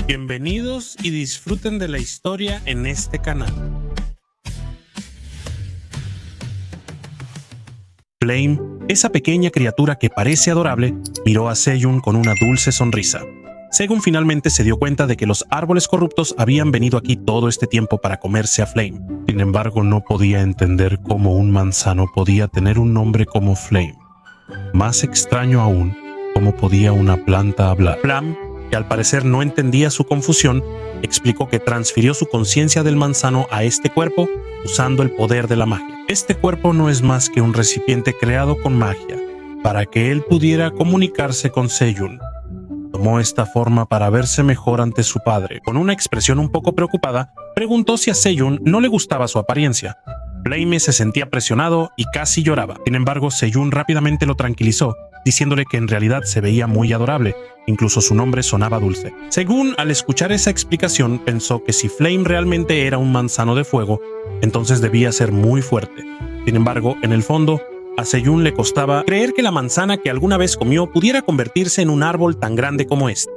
Bienvenidos y disfruten de la historia en este canal. Flame, esa pequeña criatura que parece adorable, miró a Seyun con una dulce sonrisa. Seyun finalmente se dio cuenta de que los árboles corruptos habían venido aquí todo este tiempo para comerse a Flame. Sin embargo, no podía entender cómo un manzano podía tener un nombre como Flame. Más extraño aún, cómo podía una planta hablar. Flame, que al parecer no entendía su confusión, explicó que transfirió su conciencia del manzano a este cuerpo usando el poder de la magia. Este cuerpo no es más que un recipiente creado con magia, para que él pudiera comunicarse con Seyun. Tomó esta forma para verse mejor ante su padre. Con una expresión un poco preocupada, preguntó si a Seyun no le gustaba su apariencia. Flame se sentía presionado y casi lloraba. Sin embargo, Seyun rápidamente lo tranquilizó, diciéndole que en realidad se veía muy adorable. Incluso su nombre sonaba dulce. Seyun, al escuchar esa explicación, pensó que si Flame realmente era un manzano de fuego, entonces debía ser muy fuerte. Sin embargo, en el fondo, a Seyun le costaba creer que la manzana que alguna vez comió pudiera convertirse en un árbol tan grande como este.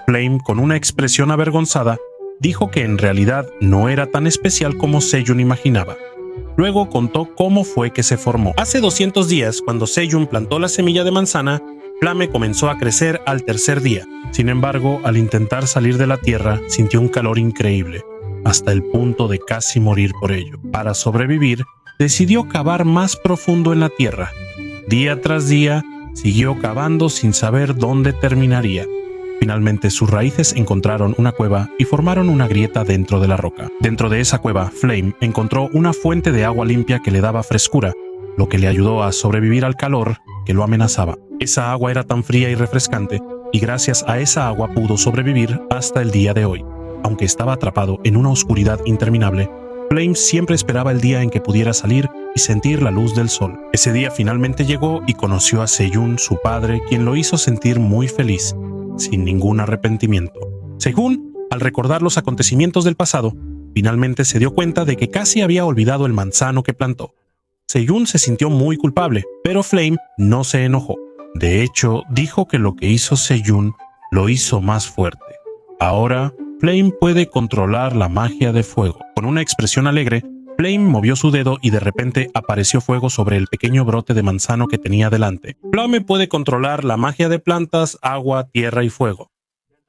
Flame, con una expresión avergonzada, dijo que en realidad no era tan especial como Seyun imaginaba. Luego contó cómo fue que se formó. Hace 200 días, cuando Seyun plantó la semilla de manzana, Flame comenzó a crecer al tercer día. Sin embargo, al intentar salir de la tierra, sintió un calor increíble, hasta el punto de casi morir por ello. Para sobrevivir, decidió cavar más profundo en la tierra. Día tras día, siguió cavando sin saber dónde terminaría. Finalmente, sus raíces encontraron una cueva y formaron una grieta dentro de la roca. Dentro de esa cueva, Flame encontró una fuente de agua limpia que le daba frescura, lo que le ayudó a sobrevivir al calor que lo amenazaba. Esa agua era tan fría y refrescante, y gracias a esa agua pudo sobrevivir hasta el día de hoy. Aunque estaba atrapado en una oscuridad interminable, Flame siempre esperaba el día en que pudiera salir y sentir la luz del sol. Ese día finalmente llegó y conoció a Seyun, su padre, quien lo hizo sentir muy feliz, sin ningún arrepentimiento. Seyun, al recordar los acontecimientos del pasado, finalmente se dio cuenta de que casi había olvidado el manzano que plantó. Seyun se sintió muy culpable, pero Flame no se enojó. De hecho, dijo que lo que hizo Seyun lo hizo más fuerte. Ahora, Flame puede controlar la magia de fuego. Con una expresión alegre, Flame movió su dedo y de repente apareció fuego sobre el pequeño brote de manzano que tenía delante. Flame puede controlar la magia de plantas, agua, tierra y fuego.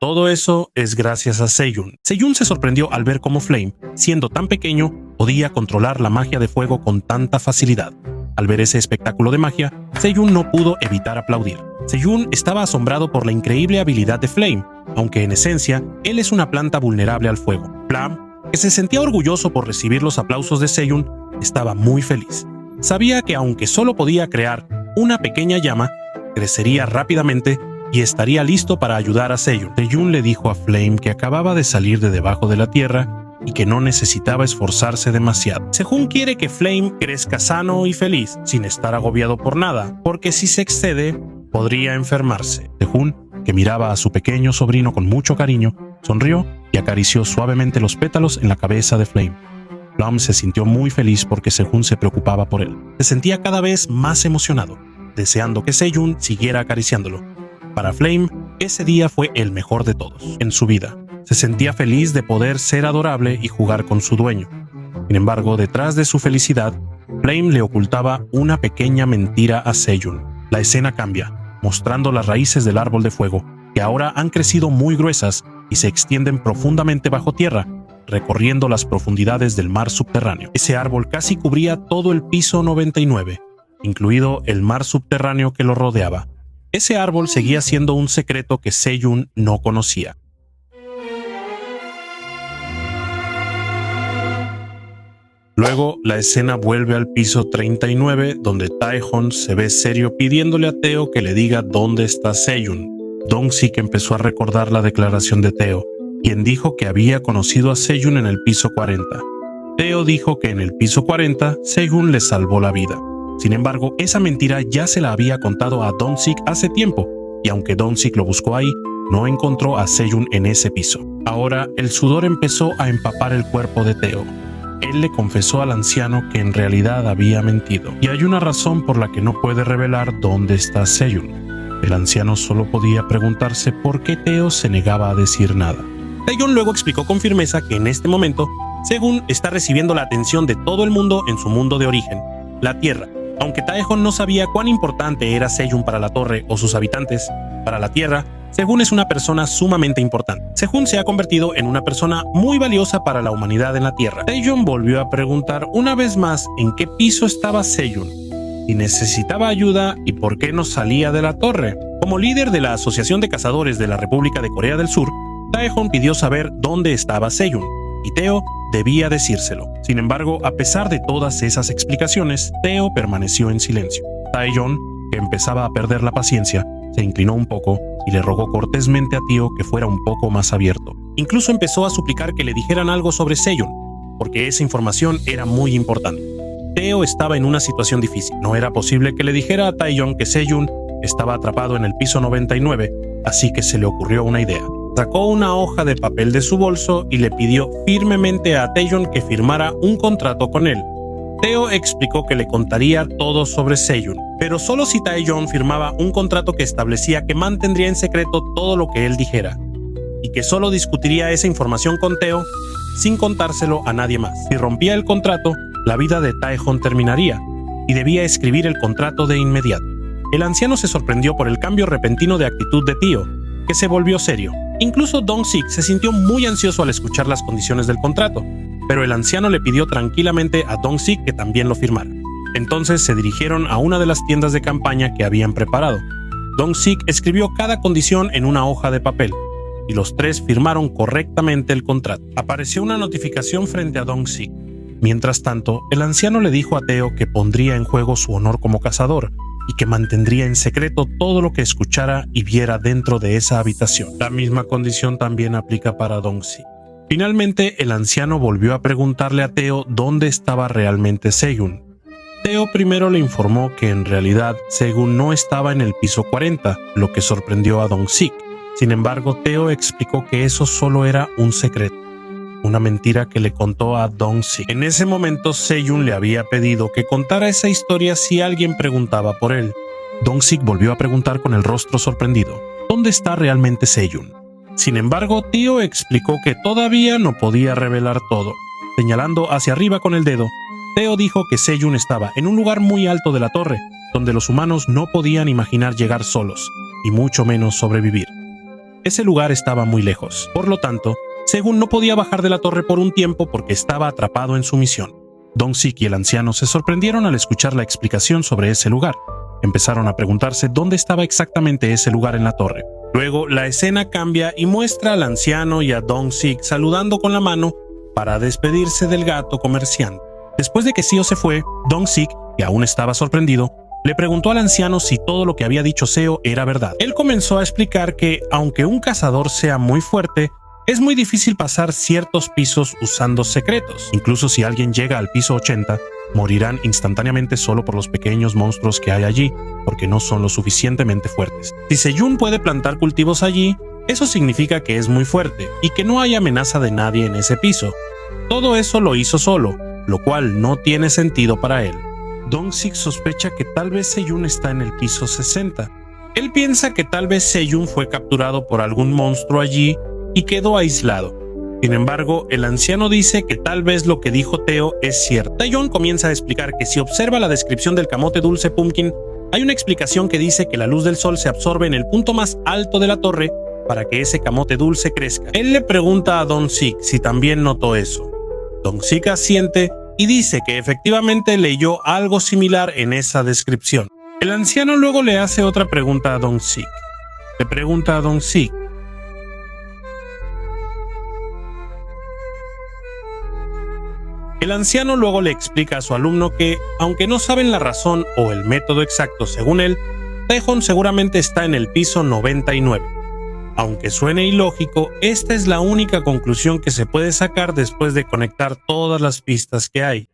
Todo eso es gracias a Seyun. Seyun se sorprendió al ver cómo Flame, siendo tan pequeño, podía controlar la magia de fuego con tanta facilidad. Al ver ese espectáculo de magia, Seyun no pudo evitar aplaudir. Seyun estaba asombrado por la increíble habilidad de Flame, aunque en esencia, él es una planta vulnerable al fuego. Flame, que se sentía orgulloso por recibir los aplausos de Seyun, estaba muy feliz. Sabía que aunque solo podía crear una pequeña llama, crecería rápidamente y estaría listo para ayudar a Seyun. Seyun le dijo a Flame que acababa de salir de debajo de la tierra y que no necesitaba esforzarse demasiado. Seyun quiere que Flame crezca sano y feliz, sin estar agobiado por nada, porque si se excede, podría enfermarse. Seyun, que miraba a su pequeño sobrino con mucho cariño, sonrió y acarició suavemente los pétalos en la cabeza de Flame. Flame se sintió muy feliz porque Seyun se preocupaba por él. Se sentía cada vez más emocionado, deseando que Seyun siguiera acariciándolo. Para Flame, ese día fue el mejor de todos en su vida. Se sentía feliz de poder ser adorable y jugar con su dueño. Sin embargo, detrás de su felicidad, Flame le ocultaba una pequeña mentira a Seyun. La escena cambia, mostrando las raíces del árbol de fuego, que ahora han crecido muy gruesas y se extienden profundamente bajo tierra, recorriendo las profundidades del mar subterráneo. Ese árbol casi cubría todo el piso 99, incluido el mar subterráneo que lo rodeaba. Ese árbol seguía siendo un secreto que Seyun no conocía. Luego, la escena vuelve al piso 39, donde Taejon se ve serio pidiéndole a Teo que le diga dónde está Seyun. Dong-sik empezó a recordar la declaración de Teo, quien dijo que había conocido a Seyun en el piso 40. Teo dijo que en el piso 40, Seyun le salvó la vida. Sin embargo, esa mentira ya se la había contado a Dong-sik hace tiempo, y aunque Dong-sik lo buscó ahí, no encontró a Seyun en ese piso. Ahora, el sudor empezó a empapar el cuerpo de Teo. Él le confesó al anciano que en realidad había mentido, y hay una razón por la que no puede revelar dónde está Seyun. El anciano solo podía preguntarse por qué Teo se negaba a decir nada. Taeyeon luego explicó con firmeza que en este momento, Segun está recibiendo la atención de todo el mundo en su mundo de origen, la Tierra. Aunque Taeyeon no sabía cuán importante era Sejun para la torre o sus habitantes, para la Tierra, Segun es una persona sumamente importante. Sejun se ha convertido en una persona muy valiosa para la humanidad en la Tierra. Taeyeon volvió a preguntar una vez más en qué piso estaba Sejun, si necesitaba ayuda y por qué no salía de la torre. Como líder de la Asociación de Cazadores de la República de Corea del Sur, Taeyeon pidió saber dónde estaba Sejun, y Teo debía decírselo. Sin embargo, a pesar de todas esas explicaciones, Teo permaneció en silencio. Taeyeon, que empezaba a perder la paciencia, se inclinó un poco y le rogó cortésmente a Teo que fuera un poco más abierto. Incluso empezó a suplicar que le dijeran algo sobre Sejun, porque esa información era muy importante. Teo estaba en una situación difícil. No era posible que le dijera a Taeyeon que Sejun estaba atrapado en el piso 99, así que se le ocurrió una idea. Sacó una hoja de papel de su bolso y le pidió firmemente a Taeyeon que firmara un contrato con él. Teo explicó que le contaría todo sobre Sejun, pero solo si Taeyeon firmaba un contrato que establecía que mantendría en secreto todo lo que él dijera, y que solo discutiría esa información con Teo sin contárselo a nadie más. Si rompía el contrato, la vida de Taeyeon terminaría, y debía escribir el contrato de inmediato. El anciano se sorprendió por el cambio repentino de actitud de Teo, que se volvió serio. Incluso Dong-sik se sintió muy ansioso al escuchar las condiciones del contrato, pero el anciano le pidió tranquilamente a Dong-sik que también lo firmara. Entonces se dirigieron a una de las tiendas de campaña que habían preparado. Dong-sik escribió cada condición en una hoja de papel, y los tres firmaron correctamente el contrato. Apareció una notificación frente a Dong-sik. Mientras tanto, el anciano le dijo a Teo que pondría en juego su honor como cazador, y que mantendría en secreto todo lo que escuchara y viera dentro de esa habitación. La misma condición también aplica para Dong-sik. Finalmente, el anciano volvió a preguntarle a Teo dónde estaba realmente Sejun. Teo primero le informó que en realidad Sejun no estaba en el piso 40, lo que sorprendió a Dong-sik. Sin embargo, Teo explicó que eso solo era un secreto, una mentira que le contó a Dong-sik. En ese momento, Sejun le había pedido que contara esa historia si alguien preguntaba por él. Dong-sik volvió a preguntar con el rostro sorprendido, ¿dónde está realmente Sejun? Sin embargo, Teo explicó que todavía no podía revelar todo. Señalando hacia arriba con el dedo, Teo dijo que Sejun estaba en un lugar muy alto de la torre, donde los humanos no podían imaginar llegar solos, y mucho menos sobrevivir. Ese lugar estaba muy lejos. Por lo tanto, Sejun no podía bajar de la torre por un tiempo porque estaba atrapado en su misión. Dong-sik y el anciano se sorprendieron al escuchar la explicación sobre ese lugar. Empezaron a preguntarse dónde estaba exactamente ese lugar en la torre. Luego, la escena cambia y muestra al anciano y a Dong-sik saludando con la mano para despedirse del gato comerciante. Después de que Seo se fue, Dong-sik, que aún estaba sorprendido, le preguntó al anciano si todo lo que había dicho Seo era verdad. Él comenzó a explicar que, aunque un cazador sea muy fuerte, es muy difícil pasar ciertos pisos usando secretos. Incluso si alguien llega al piso 80, morirán instantáneamente solo por los pequeños monstruos que hay allí, porque no son lo suficientemente fuertes. Si Sejun puede plantar cultivos allí, eso significa que es muy fuerte y que no hay amenaza de nadie en ese piso. Todo eso lo hizo solo, lo cual no tiene sentido para él. Dong-sik sospecha que tal vez Sejun está en el piso 60. Él piensa que tal vez Sejun fue capturado por algún monstruo allí y quedó aislado. Sin embargo, el anciano dice que tal vez lo que dijo Teo es cierto. Taeyeon comienza a explicar que si observa la descripción del camote dulce pumpkin, hay una explicación que dice que la luz del sol se absorbe en el punto más alto de la torre para que ese camote dulce crezca. Él le pregunta a Dong-sik si también notó eso. Dong-sik asiente y dice que efectivamente leyó algo similar en esa descripción. El anciano luego le hace otra pregunta a Dong-sik. Le pregunta a Dong-sik: el anciano luego le explica a su alumno que, aunque no saben la razón o el método exacto según él, Taeyeon seguramente está en el piso 99. Aunque suene ilógico, esta es la única conclusión que se puede sacar después de conectar todas las pistas que hay.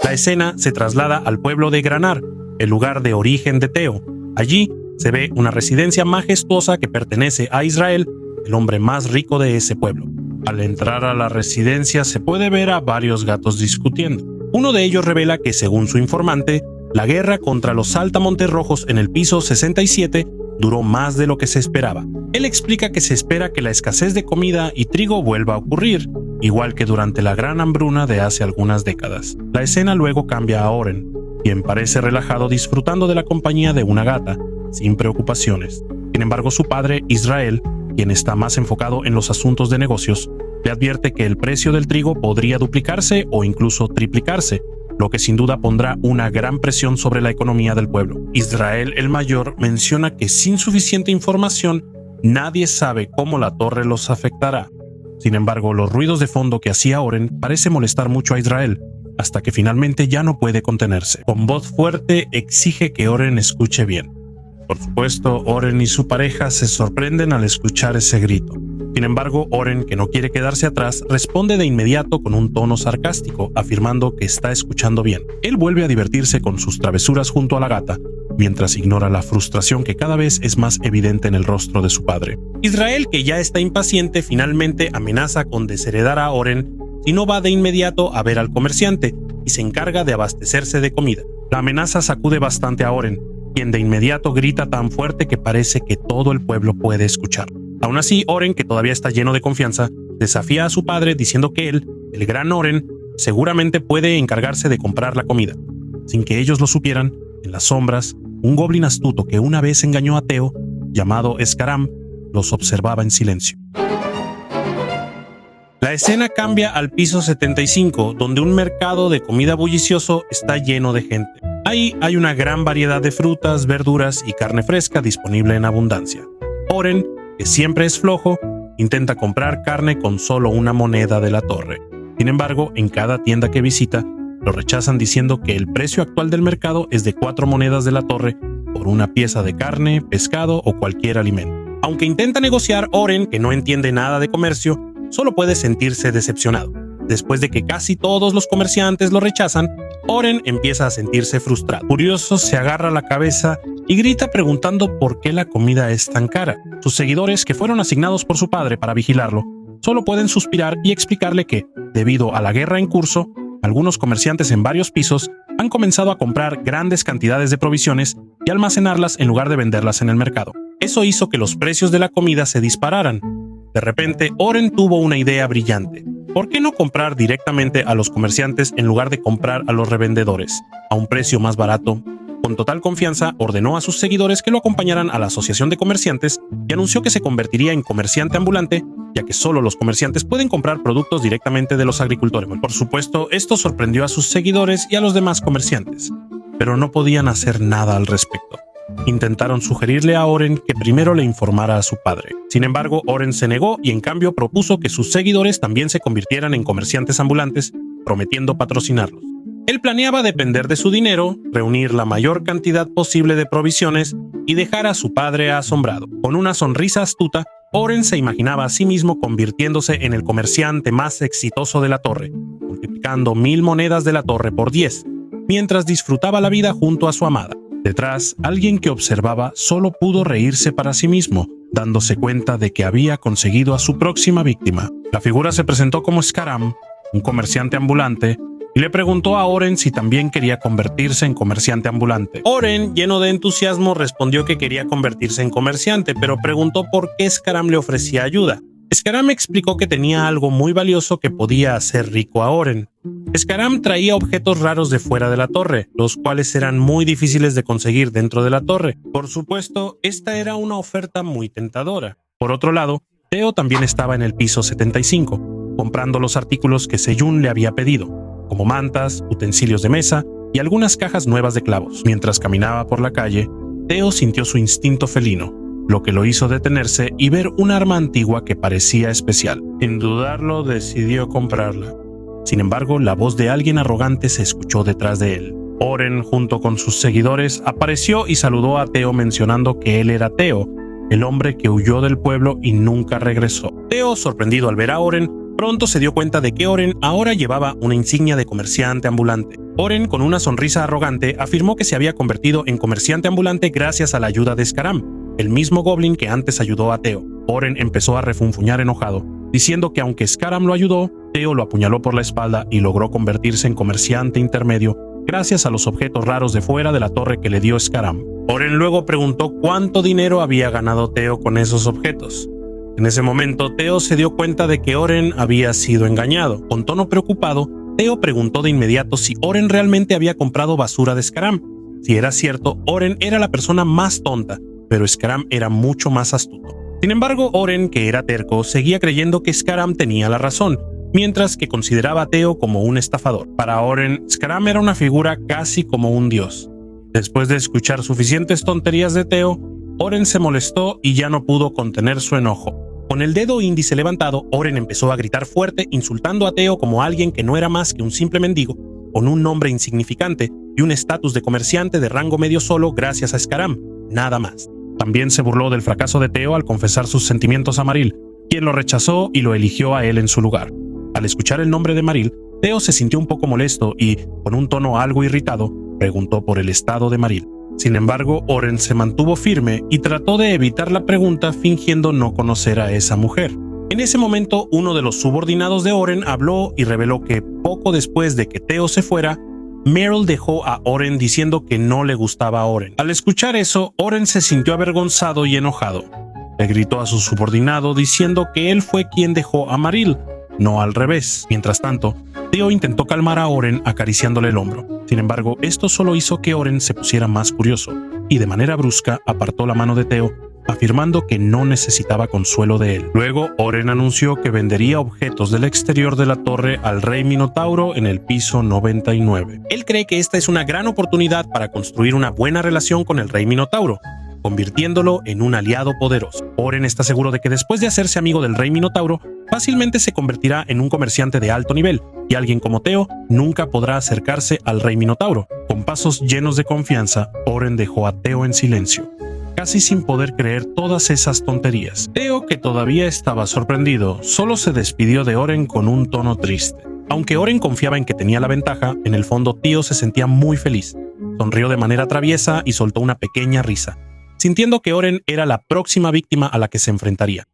La escena se traslada al pueblo de Granar, el lugar de origen de Teo. Allí se ve una residencia majestuosa que pertenece a Israel, el hombre más rico de ese pueblo. Al entrar a la residencia se puede ver a varios gatos discutiendo. Uno de ellos revela que, según su informante, la guerra contra los saltamontes rojos en el piso 67 duró más de lo que se esperaba. Él explica que se espera que la escasez de comida y trigo vuelva a ocurrir, igual que durante la gran hambruna de hace algunas décadas. La escena luego cambia a Oren, quien parece relajado disfrutando de la compañía de una gata, sin preocupaciones. Sin embargo, su padre, Israel, quien está más enfocado en los asuntos de negocios, le advierte que el precio del trigo podría duplicarse o incluso triplicarse, lo que sin duda pondrá una gran presión sobre la economía del pueblo. Israel el Mayor menciona que sin suficiente información, nadie sabe cómo la torre los afectará. Sin embargo, los ruidos de fondo que hacía Oren parece molestar mucho a Israel, hasta que finalmente ya no puede contenerse. Con voz fuerte exige que Oren escuche bien. Por supuesto, Oren y su pareja se sorprenden al escuchar ese grito. Sin embargo, Oren, que no quiere quedarse atrás, responde de inmediato con un tono sarcástico, afirmando que está escuchando bien. Él vuelve a divertirse con sus travesuras junto a la gata, mientras ignora la frustración que cada vez es más evidente en el rostro de su padre. Israel, que ya está impaciente, finalmente amenaza con desheredar a Oren si no va de inmediato a ver al comerciante y se encarga de abastecerse de comida. La amenaza sacude bastante a Oren, quien de inmediato grita tan fuerte que parece que todo el pueblo puede escucharlo. Aún así, Oren, que todavía está lleno de confianza, desafía a su padre diciendo que él, el gran Oren, seguramente puede encargarse de comprar la comida. Sin que ellos lo supieran, en las sombras, un goblin astuto que una vez engañó a Theo, llamado Scaram, los observaba en silencio. La escena cambia al piso 75, donde un mercado de comida bullicioso está lleno de gente. Ahí hay una gran variedad de frutas, verduras y carne fresca disponible en abundancia. Oren, que siempre es flojo, intenta comprar carne con solo una moneda de la torre. Sin embargo, en cada tienda que visita, lo rechazan diciendo que el precio actual del mercado es de 4 monedas de la torre por una pieza de carne, pescado o cualquier alimento. Aunque intenta negociar, Oren, que no entiende nada de comercio, solo puede sentirse decepcionado. Después de que casi todos los comerciantes lo rechazan, Oren empieza a sentirse frustrado. Furioso, se agarra la cabeza y grita preguntando por qué la comida es tan cara. Sus seguidores, que fueron asignados por su padre para vigilarlo, solo pueden suspirar y explicarle que, debido a la guerra en curso, algunos comerciantes en varios pisos han comenzado a comprar grandes cantidades de provisiones y almacenarlas en lugar de venderlas en el mercado. Eso hizo que los precios de la comida se dispararan. De repente, Oren tuvo una idea brillante. ¿Por qué no comprar directamente a los comerciantes en lugar de comprar a los revendedores, a un precio más barato? Con total confianza, ordenó a sus seguidores que lo acompañaran a la asociación de comerciantes y anunció que se convertiría en comerciante ambulante, ya que solo los comerciantes pueden comprar productos directamente de los agricultores. Por supuesto, esto sorprendió a sus seguidores y a los demás comerciantes, pero no podían hacer nada al respecto. Intentaron sugerirle a Oren que primero le informara a su padre. Sin embargo, Oren se negó y en cambio propuso que sus seguidores también se convirtieran en comerciantes ambulantes, prometiendo patrocinarlos. Él planeaba depender de su dinero, reunir la mayor cantidad posible de provisiones y dejar a su padre asombrado. Con una sonrisa astuta, Oren se imaginaba a sí mismo convirtiéndose en el comerciante más exitoso de la torre, multiplicando 1000 monedas de la torre por 10, mientras disfrutaba la vida junto a su amada. Detrás, alguien que observaba solo pudo reírse para sí mismo, dándose cuenta de que había conseguido a su próxima víctima. La figura se presentó como Scaram, un comerciante ambulante, y le preguntó a Oren si también quería convertirse en comerciante ambulante. Oren, lleno de entusiasmo, respondió que quería convertirse en comerciante, pero preguntó por qué Scaram le ofrecía ayuda. Scaram explicó que tenía algo muy valioso que podía hacer rico a Oren. Scaram traía objetos raros de fuera de la torre, los cuales eran muy difíciles de conseguir dentro de la torre. Por supuesto, esta era una oferta muy tentadora. Por otro lado, Theo también estaba en el piso 75, comprando los artículos que Seyun le había pedido, como mantas, utensilios de mesa y algunas cajas nuevas de clavos. Mientras caminaba por la calle, Theo sintió su instinto felino, lo que lo hizo detenerse y ver un arma antigua que parecía especial. Sin dudarlo, decidió comprarla. Sin embargo, la voz de alguien arrogante se escuchó detrás de él. Oren, junto con sus seguidores, apareció y saludó a Theo mencionando que él era Theo, el hombre que huyó del pueblo y nunca regresó. Theo, sorprendido al ver a Oren, pronto se dio cuenta de que Oren ahora llevaba una insignia de comerciante ambulante. Oren, con una sonrisa arrogante, afirmó que se había convertido en comerciante ambulante gracias a la ayuda de Scaram, el mismo goblin que antes ayudó a Theo. Oren empezó a refunfuñar enojado, diciendo que aunque Scaram lo ayudó, Theo lo apuñaló por la espalda y logró convertirse en comerciante intermedio gracias a los objetos raros de fuera de la torre que le dio Scaram. Oren luego preguntó cuánto dinero había ganado Theo con esos objetos. En ese momento, Theo se dio cuenta de que Oren había sido engañado. Con tono preocupado, Theo preguntó de inmediato si Oren realmente había comprado basura de Skaram. Si era cierto, Oren era la persona más tonta, pero Skaram era mucho más astuto. Sin embargo, Oren, que era terco, seguía creyendo que Skaram tenía la razón, mientras que consideraba a Theo como un estafador. Para Oren, Skaram era una figura casi como un dios. Después de escuchar suficientes tonterías de Theo, Oren se molestó y ya no pudo contener su enojo. Con el dedo índice levantado, Oren empezó a gritar fuerte, insultando a Theo como alguien que no era más que un simple mendigo, con un nombre insignificante y un estatus de comerciante de rango medio solo gracias a Skaram, nada más. También se burló del fracaso de Theo al confesar sus sentimientos a Maril, quien lo rechazó y lo eligió a él en su lugar. Al escuchar el nombre de Maril, Theo se sintió un poco molesto y, con un tono algo irritado, preguntó por el estado de Maril. Sin embargo, Oren se mantuvo firme y trató de evitar la pregunta fingiendo no conocer a esa mujer. En ese momento, uno de los subordinados de Oren habló y reveló que poco después de que Theo se fuera, Meryl dejó a Oren diciendo que no le gustaba a Oren. Al escuchar eso, Oren se sintió avergonzado y enojado. Le gritó a su subordinado diciendo que él fue quien dejó a Maril, no al revés. Mientras tanto, Theo intentó calmar a Oren acariciándole el hombro. Sin embargo, esto solo hizo que Oren se pusiera más curioso y de manera brusca apartó la mano de Theo, afirmando que no necesitaba consuelo de él. Luego, Oren anunció que vendería objetos del exterior de la torre al rey Minotauro en el piso 99. Él cree que esta es una gran oportunidad para construir una buena relación con el rey Minotauro, convirtiéndolo en un aliado poderoso. Oren está seguro de que después de hacerse amigo del rey Minotauro, fácilmente se convertirá en un comerciante de alto nivel, y alguien como Theo nunca podrá acercarse al rey Minotauro. Con pasos llenos de confianza, Oren dejó a Theo en silencio, casi sin poder creer todas esas tonterías. Theo, que todavía estaba sorprendido, solo se despidió de Oren con un tono triste. Aunque Oren confiaba en que tenía la ventaja, en el fondo Theo se sentía muy feliz. Sonrió de manera traviesa y soltó una pequeña risa, sintiendo que Oren era la próxima víctima a la que se enfrentaría.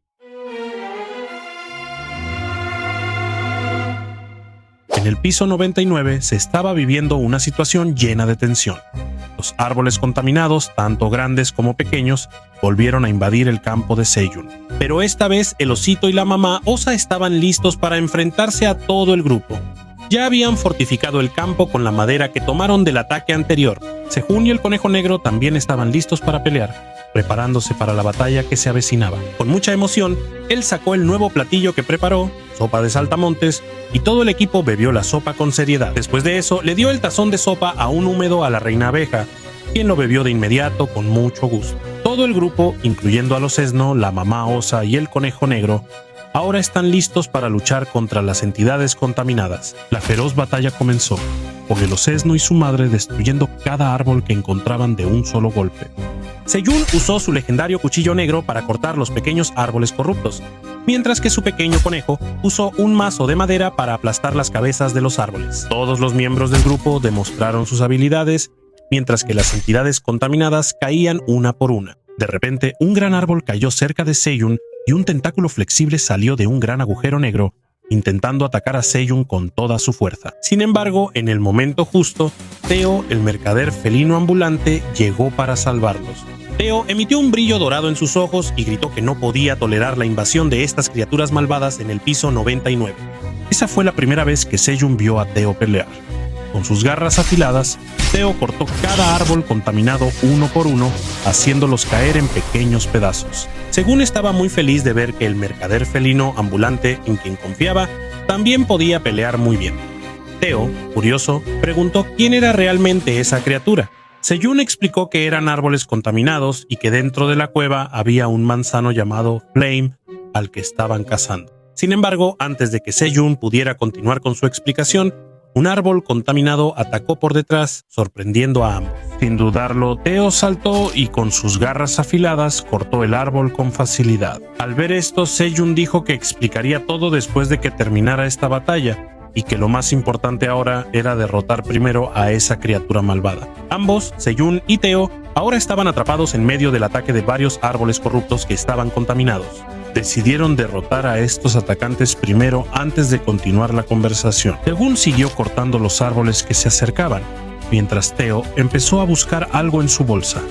En el piso 99 se estaba viviendo una situación llena de tensión. Los árboles contaminados, tanto grandes como pequeños, volvieron a invadir el campo de Seiyun. Pero esta vez el osito y la mamá osa estaban listos para enfrentarse a todo el grupo. Ya habían fortificado el campo con la madera que tomaron del ataque anterior. Sejun y el conejo negro también estaban listos para pelear, preparándose para la batalla que se avecinaba. Con mucha emoción, él sacó el nuevo platillo que preparó, sopa de saltamontes, y todo el equipo bebió la sopa con seriedad. Después de eso, le dio el tazón de sopa aún húmedo a la reina abeja, quien lo bebió de inmediato con mucho gusto. Todo el grupo, incluyendo a los Esno, la mamá osa y el conejo negro, ahora están listos para luchar contra las entidades contaminadas. La feroz batalla comenzó, con el Osesno y su madre destruyendo cada árbol que encontraban de un solo golpe. Seiyun usó su legendario cuchillo negro para cortar los pequeños árboles corruptos, mientras que su pequeño conejo usó un mazo de madera para aplastar las cabezas de los árboles. Todos los miembros del grupo demostraron sus habilidades, mientras que las entidades contaminadas caían una por una. De repente, un gran árbol cayó cerca de Seiyun y un tentáculo flexible salió de un gran agujero negro, intentando atacar a Seiyun con toda su fuerza. Sin embargo, en el momento justo, Theo, el mercader felino ambulante, llegó para salvarlos. Theo emitió un brillo dorado en sus ojos y gritó que no podía tolerar la invasión de estas criaturas malvadas en el piso 99. Esa fue la primera vez que Seiyun vio a Theo pelear. Con sus garras afiladas, Theo cortó cada árbol contaminado uno por uno, haciéndolos caer en pequeños pedazos. Sejun estaba muy feliz de ver que el mercader felino ambulante en quien confiaba también podía pelear muy bien. Theo, curioso, preguntó quién era realmente esa criatura. Seiyun explicó que eran árboles contaminados y que dentro de la cueva había un manzano llamado Flame al que estaban cazando. Sin embargo, antes de que Seiyun pudiera continuar con su explicación, un árbol contaminado atacó por detrás, sorprendiendo a ambos. Sin dudarlo, Theo saltó y con sus garras afiladas cortó el árbol con facilidad. Al ver esto, Seiyun dijo que explicaría todo después de que terminara esta batalla, y que lo más importante ahora era derrotar primero a esa criatura malvada. Ambos, Seiyun y Theo, ahora estaban atrapados en medio del ataque de varios árboles corruptos que estaban contaminados. Decidieron derrotar a estos atacantes primero antes de continuar la conversación. Sejun siguió cortando los árboles que se acercaban, mientras Theo empezó a buscar algo en su bolsa.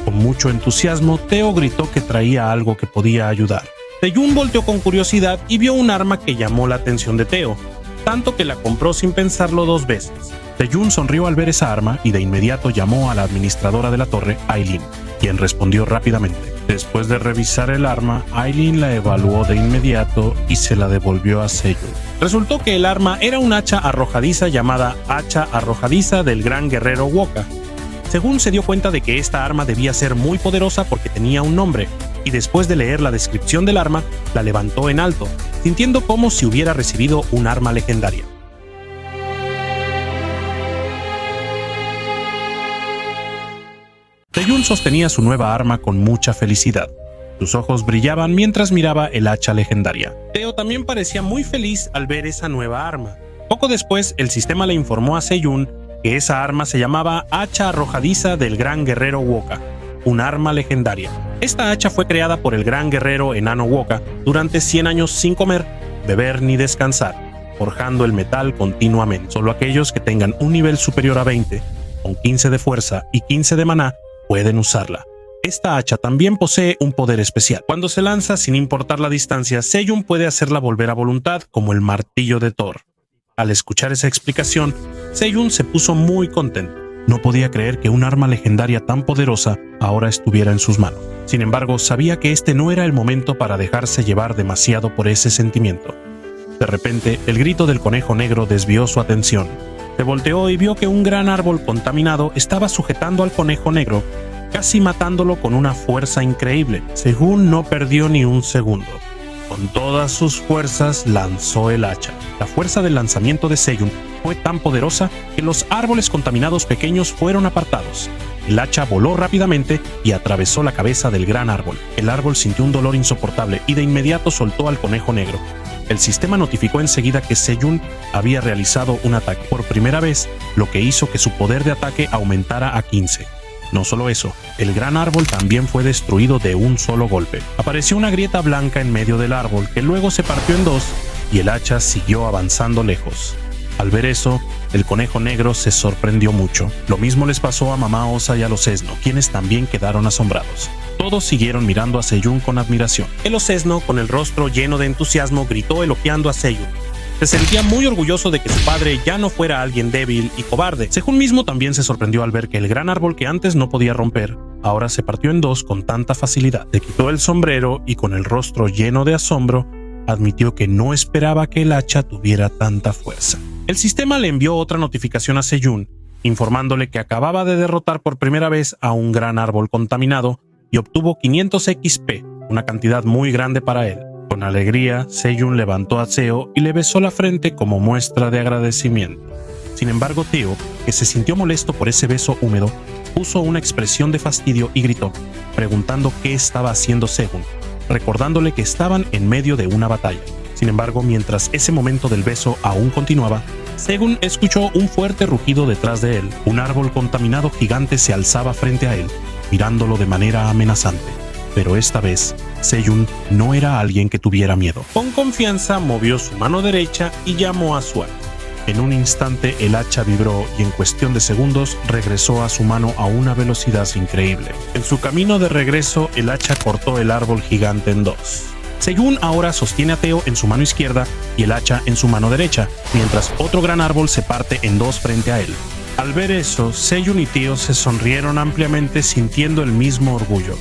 Con mucho entusiasmo, Teo gritó que traía algo que podía ayudar. Seyun volteó con curiosidad y vio un arma que llamó la atención de Teo, tanto que la compró sin pensarlo 2 veces. Seyun sonrió al ver esa arma y de inmediato llamó a la administradora de la torre, Aileen, quien respondió rápidamente. Después de revisar el arma, Aileen la evaluó de inmediato y se la devolvió a Seyun. Resultó que el arma era un hacha arrojadiza llamada Hacha Arrojadiza del Gran Guerrero Woka. Seyun se dio cuenta de que esta arma debía ser muy poderosa porque tenía un nombre, y después de leer la descripción del arma, la levantó en alto, sintiendo como si hubiera recibido un arma legendaria. Seyun sostenía su nueva arma con mucha felicidad. Sus ojos brillaban mientras miraba el hacha legendaria. Teo también parecía muy feliz al ver esa nueva arma. Poco después, el sistema le informó a Seyun que esa arma se llamaba Hacha Arrojadiza del Gran Guerrero Woka, un arma legendaria. Esta hacha fue creada por el gran guerrero enano Woka durante 100 años sin comer, beber ni descansar, forjando el metal continuamente. Solo aquellos que tengan un nivel superior a 20, con 15 de fuerza y 15 de maná, pueden usarla. Esta hacha también posee un poder especial. Cuando se lanza sin importar la distancia, Seyun puede hacerla volver a voluntad como el martillo de Thor. Al escuchar esa explicación, Seyun se puso muy contento. No podía creer que un arma legendaria tan poderosa ahora estuviera en sus manos. Sin embargo, sabía que este no era el momento para dejarse llevar demasiado por ese sentimiento. De repente, el grito del conejo negro desvió su atención. Se volteó y vio que un gran árbol contaminado estaba sujetando al conejo negro, casi matándolo con una fuerza increíble. Seyun no perdió ni un segundo. Con todas sus fuerzas lanzó el hacha. La fuerza del lanzamiento de Seyun fue tan poderosa que los árboles contaminados pequeños fueron apartados. El hacha voló rápidamente y atravesó la cabeza del gran árbol. El árbol sintió un dolor insoportable y de inmediato soltó al conejo negro. El sistema notificó enseguida que Seyun había realizado un ataque por primera vez, lo que hizo que su poder de ataque aumentara a 15. No solo eso, el gran árbol también fue destruido de un solo golpe. Apareció una grieta blanca en medio del árbol que luego se partió en dos y el hacha siguió avanzando lejos. Al ver eso, el conejo negro se sorprendió mucho. Lo mismo les pasó a Mamá Osa y a los Esno, quienes también quedaron asombrados. Todos siguieron mirando a Seyun con admiración. El Osesno, con el rostro lleno de entusiasmo, gritó elogiando a Seyun. Se sentía muy orgulloso de que su padre ya no fuera alguien débil y cobarde. Seyun mismo también se sorprendió al ver que el gran árbol que antes no podía romper, ahora se partió en dos con tanta facilidad. Se quitó el sombrero y con el rostro lleno de asombro, admitió que no esperaba que el hacha tuviera tanta fuerza. El sistema le envió otra notificación a Seyun, informándole que acababa de derrotar por primera vez a un gran árbol contaminado y obtuvo 500 XP, una cantidad muy grande para él. Con alegría, Seyun levantó a Teo y le besó la frente como muestra de agradecimiento. Sin embargo, Teo, que se sintió molesto por ese beso húmedo, puso una expresión de fastidio y gritó, preguntando qué estaba haciendo Seyun, recordándole que estaban en medio de una batalla. Sin embargo, mientras ese momento del beso aún continuaba, Seyun escuchó un fuerte rugido detrás de él. Un árbol contaminado gigante se alzaba frente a él, mirándolo de manera amenazante. Pero esta vez, Seyun no era alguien que tuviera miedo. Con confianza movió su mano derecha y llamó a su hacha. En un instante el hacha vibró y en cuestión de segundos regresó a su mano a una velocidad increíble. En su camino de regreso, el hacha cortó el árbol gigante en dos. Seyun ahora sostiene a Teo en su mano izquierda y el hacha en su mano derecha, mientras otro gran árbol se parte en dos frente a él. Al ver eso, Seyun y Teo se sonrieron ampliamente sintiendo el mismo orgullo.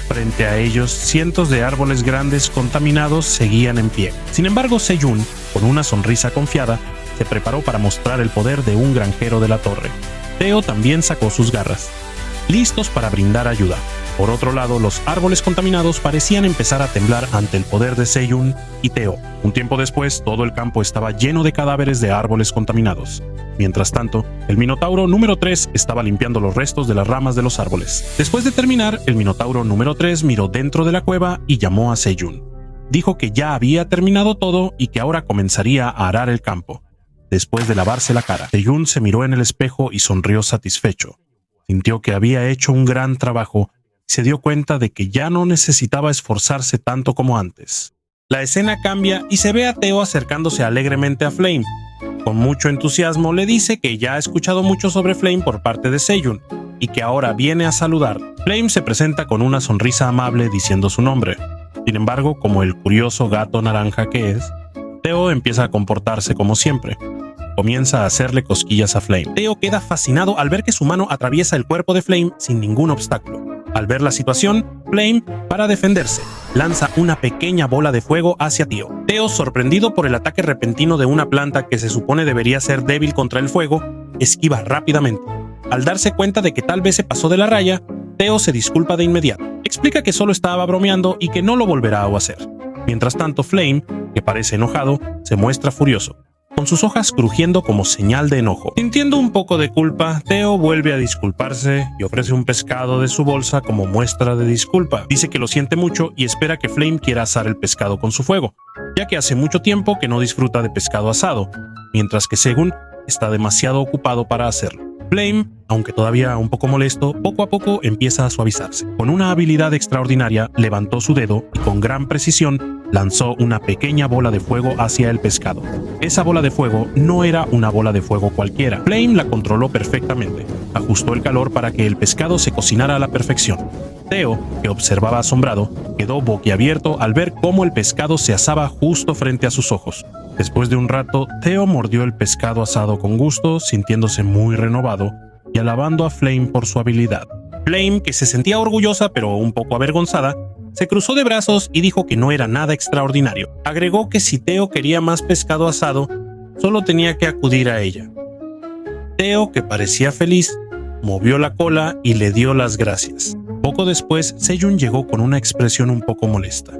Frente a ellos, cientos de árboles grandes contaminados seguían en pie. Sin embargo, Seyun, con una sonrisa confiada, se preparó para mostrar el poder de un granjero de la torre. Teo también sacó sus garras, listos para brindar ayuda. Por otro lado, los árboles contaminados parecían empezar a temblar ante el poder de Seyun y Teo. Un tiempo después, todo el campo estaba lleno de cadáveres de árboles contaminados. Mientras tanto, el Minotauro número 3 estaba limpiando los restos de las ramas de los árboles. Después de terminar, el Minotauro número 3 miró dentro de la cueva y llamó a Seyun. Dijo que ya había terminado todo y que ahora comenzaría a arar el campo. Después de lavarse la cara, Seyun se miró en el espejo y sonrió satisfecho. Sintió que había hecho un gran trabajo y se dio cuenta de que ya no necesitaba esforzarse tanto como antes. La escena cambia y se ve a Teo acercándose alegremente a Flame. Con mucho entusiasmo le dice que ya ha escuchado mucho sobre Flame por parte de Seyun y que ahora viene a saludar. Flame se presenta con una sonrisa amable diciendo su nombre. Sin embargo, como el curioso gato naranja que es, Theo empieza a comportarse como siempre. Comienza a hacerle cosquillas a Flame. Theo queda fascinado al ver que su mano atraviesa el cuerpo de Flame sin ningún obstáculo. Al ver la situación, Flame, para defenderse, lanza una pequeña bola de fuego hacia Theo. Theo, sorprendido por el ataque repentino de una planta que se supone debería ser débil contra el fuego, esquiva rápidamente. Al darse cuenta de que tal vez se pasó de la raya, Theo se disculpa de inmediato. Explica que solo estaba bromeando y que no lo volverá a hacer. Mientras tanto, Flame, que parece enojado, se muestra furioso, con sus hojas crujiendo como señal de enojo. Sintiendo un poco de culpa, Theo vuelve a disculparse y ofrece un pescado de su bolsa como muestra de disculpa. Dice que lo siente mucho y espera que Flame quiera asar el pescado con su fuego, ya que hace mucho tiempo que no disfruta de pescado asado, mientras que Segun está demasiado ocupado para hacerlo. Flame, aunque todavía un poco molesto, poco a poco empieza a suavizarse. Con una habilidad extraordinaria, levantó su dedo y con gran precisión lanzó una pequeña bola de fuego hacia el pescado. Esa bola de fuego no era una bola de fuego cualquiera. Flame la controló perfectamente. Ajustó el calor para que el pescado se cocinara a la perfección. Theo, que observaba asombrado, quedó boquiabierto al ver cómo el pescado se asaba justo frente a sus ojos. Después de un rato, Theo mordió el pescado asado con gusto, sintiéndose muy renovado y alabando a Flame por su habilidad. Flame, que se sentía orgullosa pero un poco avergonzada, se cruzó de brazos y dijo que no era nada extraordinario. Agregó que si Theo quería más pescado asado, solo tenía que acudir a ella. Theo, que parecía feliz, movió la cola y le dio las gracias. Poco después, Seiyun llegó con una expresión un poco molesta.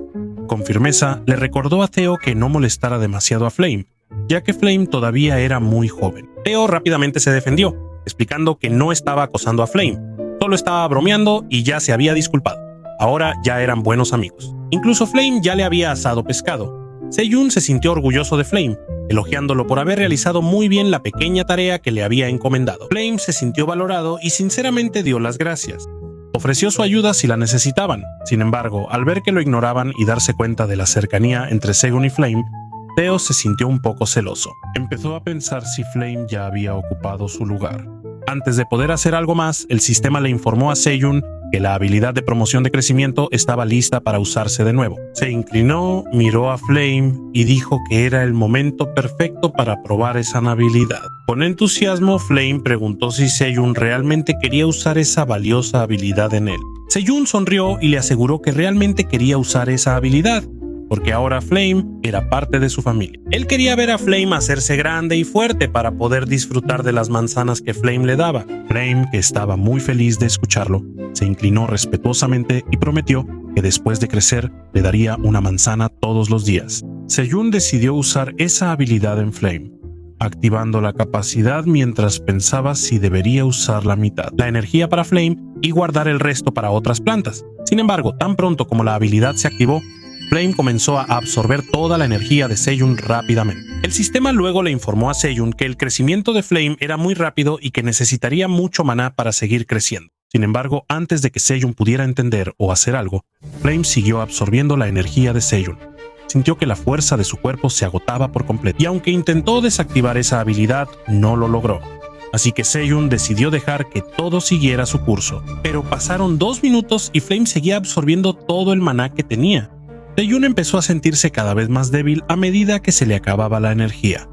Con firmeza, le recordó a Theo que no molestara demasiado a Flame, ya que Flame todavía era muy joven. Theo rápidamente se defendió, explicando que no estaba acosando a Flame, solo estaba bromeando y ya se había disculpado. Ahora ya eran buenos amigos. Incluso Flame ya le había asado pescado. Seiyun se sintió orgulloso de Flame, elogiándolo por haber realizado muy bien la pequeña tarea que le había encomendado. Flame se sintió valorado y sinceramente dio las gracias. Ofreció su ayuda si la necesitaban. Sin embargo, al ver que lo ignoraban y darse cuenta de la cercanía entre Segun y Flame, Theo se sintió un poco celoso. Empezó a pensar si Flame ya había ocupado su lugar. Antes de poder hacer algo más, el sistema le informó a Seiyun que la habilidad de promoción de crecimiento estaba lista para usarse de nuevo. Se inclinó, miró a Flame y dijo que era el momento perfecto para probar esa habilidad. Con entusiasmo, Flame preguntó si Seiyun realmente quería usar esa valiosa habilidad en él. Seiyun sonrió y le aseguró que realmente quería usar esa habilidad, porque ahora Flame era parte de su familia. Él quería ver a Flame hacerse grande y fuerte para poder disfrutar de las manzanas que Flame le daba. Flame, que estaba muy feliz de escucharlo, se inclinó respetuosamente y prometió que después de crecer le daría una manzana todos los días. Seiyun decidió usar esa habilidad en Flame, activando la capacidad mientras pensaba si debería usar la mitad, la energía para Flame y guardar el resto para otras plantas. Sin embargo, tan pronto como la habilidad se activó, Flame comenzó a absorber toda la energía de Seiyun rápidamente. El sistema luego le informó a Seiyun que el crecimiento de Flame era muy rápido y que necesitaría mucho maná para seguir creciendo. Sin embargo, antes de que Seiyun pudiera entender o hacer algo, Flame siguió absorbiendo la energía de Seiyun. Sintió que la fuerza de su cuerpo se agotaba por completo, y aunque intentó desactivar esa habilidad, no lo logró. Así que Seiyun decidió dejar que todo siguiera su curso. Pero pasaron 2 minutos y Flame seguía absorbiendo todo el maná que tenía. Seiyun empezó a sentirse cada vez más débil a medida que se le acababa la energía.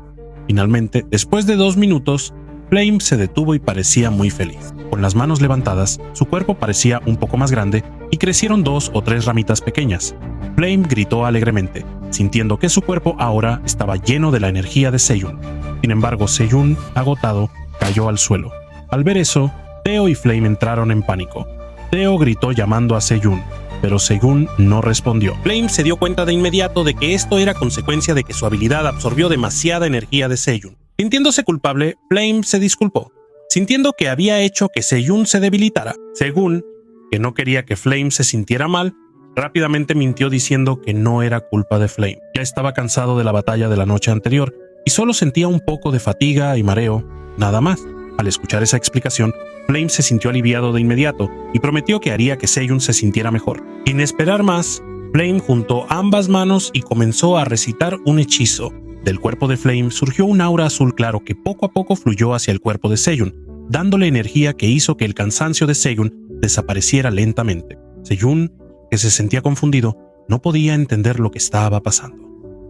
Finalmente, después de 2 minutos, Flame se detuvo y parecía muy feliz. Con las manos levantadas, su cuerpo parecía un poco más grande y crecieron 2 o 3 ramitas pequeñas. Flame gritó alegremente, sintiendo que su cuerpo ahora estaba lleno de la energía de Seiyun. Sin embargo, Seiyun, agotado, cayó al suelo. Al ver eso, Theo y Flame entraron en pánico. Theo gritó llamando a Seiyun, pero Seiyun no respondió. Flame se dio cuenta de inmediato de que esto era consecuencia de que su habilidad absorbió demasiada energía de Seiyun. Sintiéndose culpable, Flame se disculpó, sintiendo que había hecho que Seiyun se debilitara. Segun, que no quería que Flame se sintiera mal, rápidamente mintió diciendo que no era culpa de Flame. Ya estaba cansado de la batalla de la noche anterior y solo sentía un poco de fatiga y mareo, nada más. Al escuchar esa explicación, Flame se sintió aliviado de inmediato y prometió que haría que Seiyun se sintiera mejor. Sin esperar más, Flame juntó ambas manos y comenzó a recitar un hechizo. Del cuerpo de Flame surgió un aura azul claro que poco a poco fluyó hacia el cuerpo de Seiyun, dándole energía que hizo que el cansancio de Seyun desapareciera lentamente. Seyun, que se sentía confundido, no podía entender lo que estaba pasando.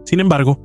Sin embargo,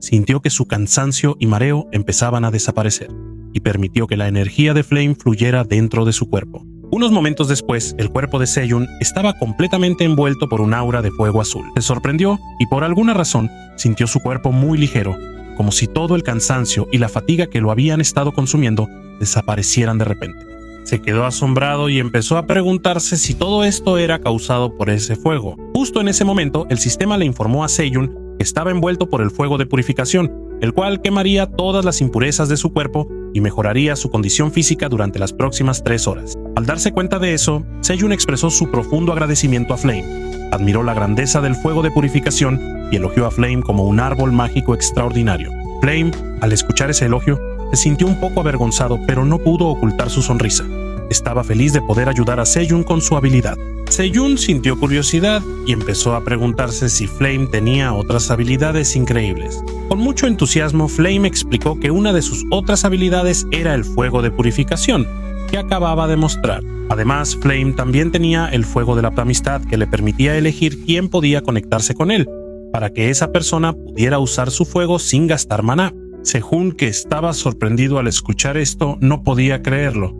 sintió que su cansancio y mareo empezaban a desaparecer y permitió que la energía de Flame fluyera dentro de su cuerpo. Unos momentos después, el cuerpo de Seyun estaba completamente envuelto por un aura de fuego azul. Se sorprendió y por alguna razón sintió su cuerpo muy ligero, como si todo el cansancio y la fatiga que lo habían estado consumiendo desaparecieran de repente. Se quedó asombrado y empezó a preguntarse si todo esto era causado por ese fuego. Justo en ese momento, el sistema le informó a Seyun que estaba envuelto por el fuego de purificación, el cual quemaría todas las impurezas de su cuerpo y mejoraría su condición física durante las próximas 3 horas. Al darse cuenta de eso, Seyun expresó su profundo agradecimiento a Flame, admiró la grandeza del fuego de purificación y elogió a Flame como un árbol mágico extraordinario. Flame, al escuchar ese elogio, se sintió un poco avergonzado, pero no pudo ocultar su sonrisa. Estaba feliz de poder ayudar a Seyun con su habilidad. Seyun sintió curiosidad y empezó a preguntarse si Flame tenía otras habilidades increíbles. Con mucho entusiasmo, Flame explicó que una de sus otras habilidades era el fuego de purificación, que acababa de mostrar. Además, Flame también tenía el fuego de la amistad que le permitía elegir quién podía conectarse con él, para que esa persona pudiera usar su fuego sin gastar maná. Sejun, que estaba sorprendido al escuchar esto, no podía creerlo.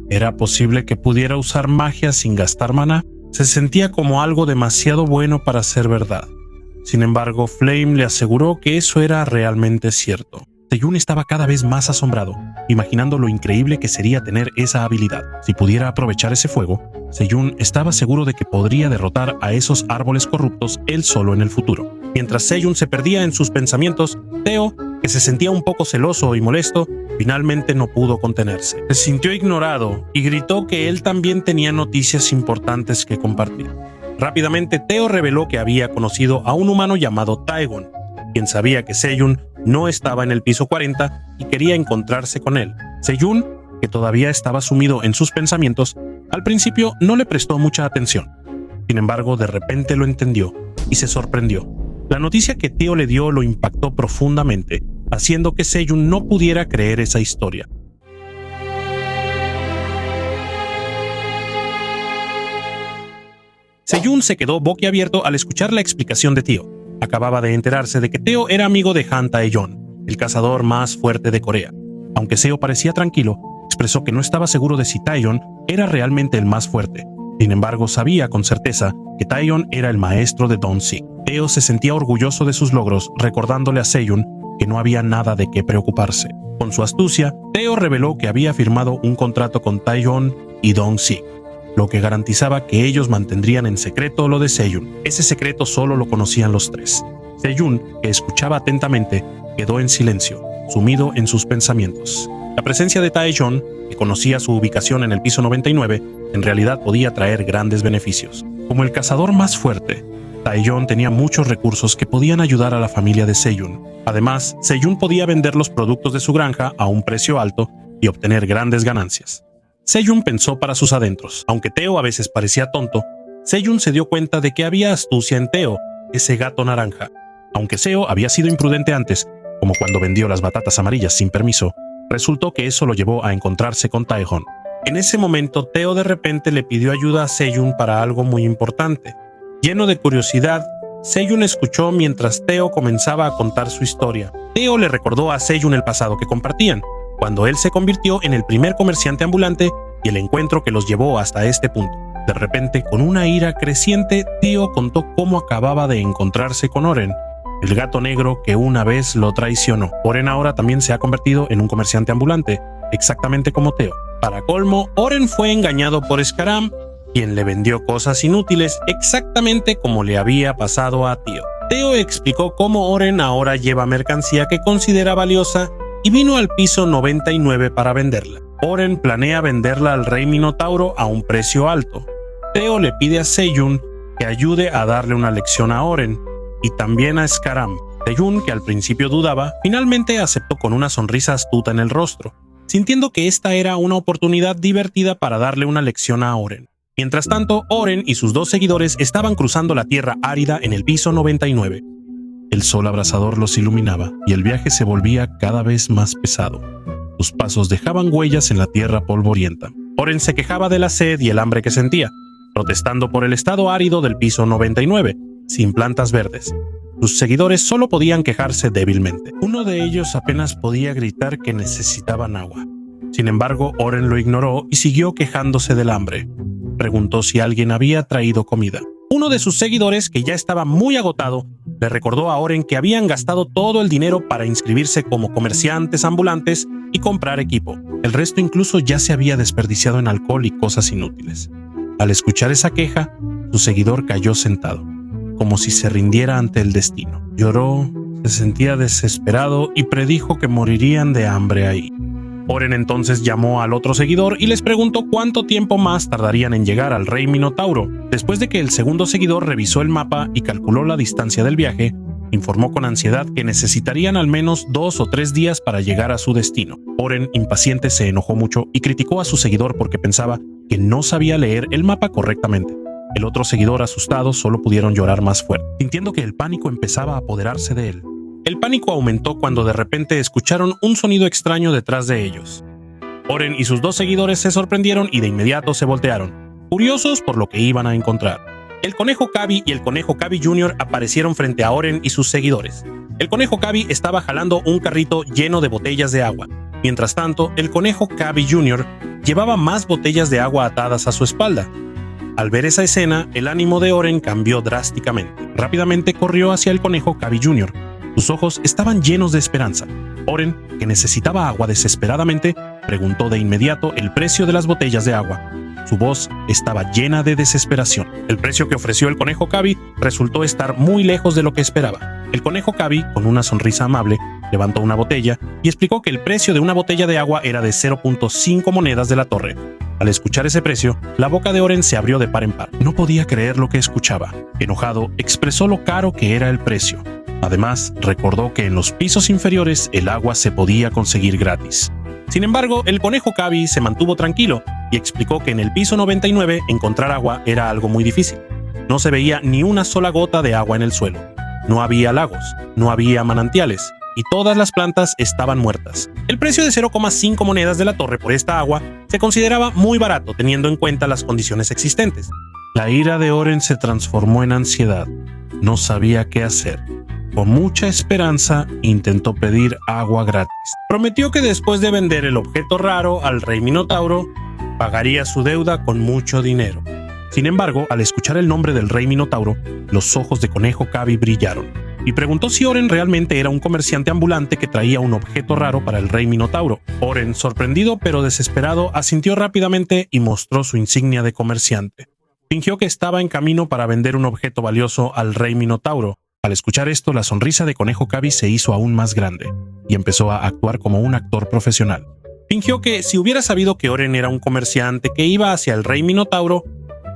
¿Era posible que pudiera usar magia sin gastar maná? Se sentía como algo demasiado bueno para ser verdad. Sin embargo, Flame le aseguró que eso era realmente cierto. Seyun estaba cada vez más asombrado, imaginando lo increíble que sería tener esa habilidad. Si pudiera aprovechar ese fuego, Seyun estaba seguro de que podría derrotar a esos árboles corruptos él solo en el futuro. Mientras Seyun se perdía en sus pensamientos, Teo, que se sentía un poco celoso y molesto, finalmente no pudo contenerse. Se sintió ignorado y gritó que él también tenía noticias importantes que compartir. Rápidamente, Teo reveló que había conocido a un humano llamado Taegon, quien sabía que Seyun no estaba en el piso 40 y quería encontrarse con él. Seyun, que todavía estaba sumido en sus pensamientos, al principio no le prestó mucha atención. Sin embargo, de repente lo entendió y se sorprendió. La noticia que Teo le dio lo impactó profundamente, haciendo que Seyun no pudiera creer esa historia. Seyun se quedó boquiabierto al escuchar la explicación de Teo. Acababa de enterarse de que Teo era amigo de Han Tae-yeon, el cazador más fuerte de Corea. Aunque Seo parecía tranquilo, expresó que no estaba seguro de si Taeyeon era realmente el más fuerte. Sin embargo, sabía con certeza que Taeyeon era el maestro de Dong-sik. Teo se sentía orgulloso de sus logros, recordándole a Seyun que no había nada de qué preocuparse. Con su astucia, Teo reveló que había firmado un contrato con Taeyeon y Dong-sik, lo que garantizaba que ellos mantendrían en secreto lo de Seyun. Ese secreto solo lo conocían los tres. Seyun, que escuchaba atentamente, quedó en silencio, sumido en sus pensamientos. La presencia de Taeyeon, que conocía su ubicación en el piso 99, en realidad podía traer grandes beneficios. Como el cazador más fuerte, Taeyeon tenía muchos recursos que podían ayudar a la familia de Seyun. Además, Seyun podía vender los productos de su granja a un precio alto y obtener grandes ganancias. Seyun pensó para sus adentros. Aunque Teo a veces parecía tonto, Seyun se dio cuenta de que había astucia en Teo, ese gato naranja. Aunque Seo había sido imprudente antes, como cuando vendió las batatas amarillas sin permiso, resultó que eso lo llevó a encontrarse con Taeyeon. En ese momento, Teo de repente le pidió ayuda a Seyun para algo muy importante. Lleno de curiosidad, Seyun escuchó mientras Teo comenzaba a contar su historia. Teo le recordó a Seyun el pasado que compartían, cuando él se convirtió en el primer comerciante ambulante y el encuentro que los llevó hasta este punto. De repente, con una ira creciente, Teo contó cómo acababa de encontrarse con Oren, el gato negro que una vez lo traicionó. Oren ahora también se ha convertido en un comerciante ambulante, exactamente como Teo. Para colmo, Oren fue engañado por Scaram, quien le vendió cosas inútiles exactamente como le había pasado a Teo. Teo explicó cómo Oren ahora lleva mercancía que considera valiosa y vino al piso 99 para venderla. Oren planea venderla al rey Minotauro a un precio alto. Teo le pide a Seyun que ayude a darle una lección a Oren y también a Scaram. Seyun, que al principio dudaba, finalmente aceptó con una sonrisa astuta en el rostro, sintiendo que esta era una oportunidad divertida para darle una lección a Oren. Mientras tanto, Oren y sus dos seguidores estaban cruzando la tierra árida en el piso 99. El sol abrasador los iluminaba y el viaje se volvía cada vez más pesado. Sus pasos dejaban huellas en la tierra polvorienta. Oren se quejaba de la sed y el hambre que sentía, protestando por el estado árido del piso 99, sin plantas verdes. Sus seguidores solo podían quejarse débilmente. Uno de ellos apenas podía gritar que necesitaban agua. Sin embargo, Oren lo ignoró y siguió quejándose del hambre. Preguntó si alguien había traído comida. Uno de sus seguidores, que ya estaba muy agotado, le recordó a Oren que habían gastado todo el dinero para inscribirse como comerciantes ambulantes y comprar equipo. El resto incluso ya se había desperdiciado en alcohol y cosas inútiles. Al escuchar esa queja, su seguidor cayó sentado, como si se rindiera ante el destino. Lloró, se sentía desesperado y predijo que morirían de hambre ahí. Oren entonces llamó al otro seguidor y les preguntó cuánto tiempo más tardarían en llegar al Rey Minotauro. Después de que el segundo seguidor revisó el mapa y calculó la distancia del viaje, informó con ansiedad que necesitarían al menos 2 o 3 días para llegar a su destino. Oren, impaciente, se enojó mucho y criticó a su seguidor porque pensaba que no sabía leer el mapa correctamente. El otro seguidor, asustado, solo pudieron llorar más fuerte, sintiendo que el pánico empezaba a apoderarse de él. El pánico aumentó cuando de repente escucharon un sonido extraño detrás de ellos. Oren y sus 2 seguidores se sorprendieron y de inmediato se voltearon, curiosos por lo que iban a encontrar. El conejo Cabi y el conejo Cabi Jr. aparecieron frente a Oren y sus seguidores. El conejo Cabi estaba jalando un carrito lleno de botellas de agua. Mientras tanto, el conejo Cabi Jr. llevaba más botellas de agua atadas a su espalda. Al ver esa escena, el ánimo de Oren cambió drásticamente. Rápidamente corrió hacia el conejo Cabi Jr. Sus ojos estaban llenos de esperanza. Oren, que necesitaba agua desesperadamente, preguntó de inmediato el precio de las botellas de agua. Su voz estaba llena de desesperación. El precio que ofreció el conejo Cabi resultó estar muy lejos de lo que esperaba. El conejo Cabi, con una sonrisa amable, levantó una botella y explicó que el precio de una botella de agua era de 0.5 monedas de la torre. Al escuchar ese precio, la boca de Oren se abrió de par en par. No podía creer lo que escuchaba. Enojado, expresó lo caro que era el precio. Además, recordó que en los pisos inferiores el agua se podía conseguir gratis. Sin embargo, el conejo Cabi se mantuvo tranquilo y explicó que en el piso 99 encontrar agua era algo muy difícil. No se veía ni una sola gota de agua en el suelo. No había lagos, no había manantiales y todas las plantas estaban muertas. El precio de 0,5 monedas de la torre por esta agua se consideraba muy barato teniendo en cuenta las condiciones existentes. La ira de Oren se transformó en ansiedad. No sabía qué hacer. Con mucha esperanza, intentó pedir agua gratis. Prometió que después de vender el objeto raro al Rey Minotauro, pagaría su deuda con mucho dinero. Sin embargo, al escuchar el nombre del Rey Minotauro, los ojos de conejo Cabi brillaron y preguntó si Oren realmente era un comerciante ambulante que traía un objeto raro para el Rey Minotauro. Oren, sorprendido pero desesperado, asintió rápidamente y mostró su insignia de comerciante. Fingió que estaba en camino para vender un objeto valioso al Rey Minotauro. Al escuchar esto, la sonrisa de conejo Cabi se hizo aún más grande y empezó a actuar como un actor profesional. Fingió que si hubiera sabido que Oren era un comerciante que iba hacia el Rey Minotauro,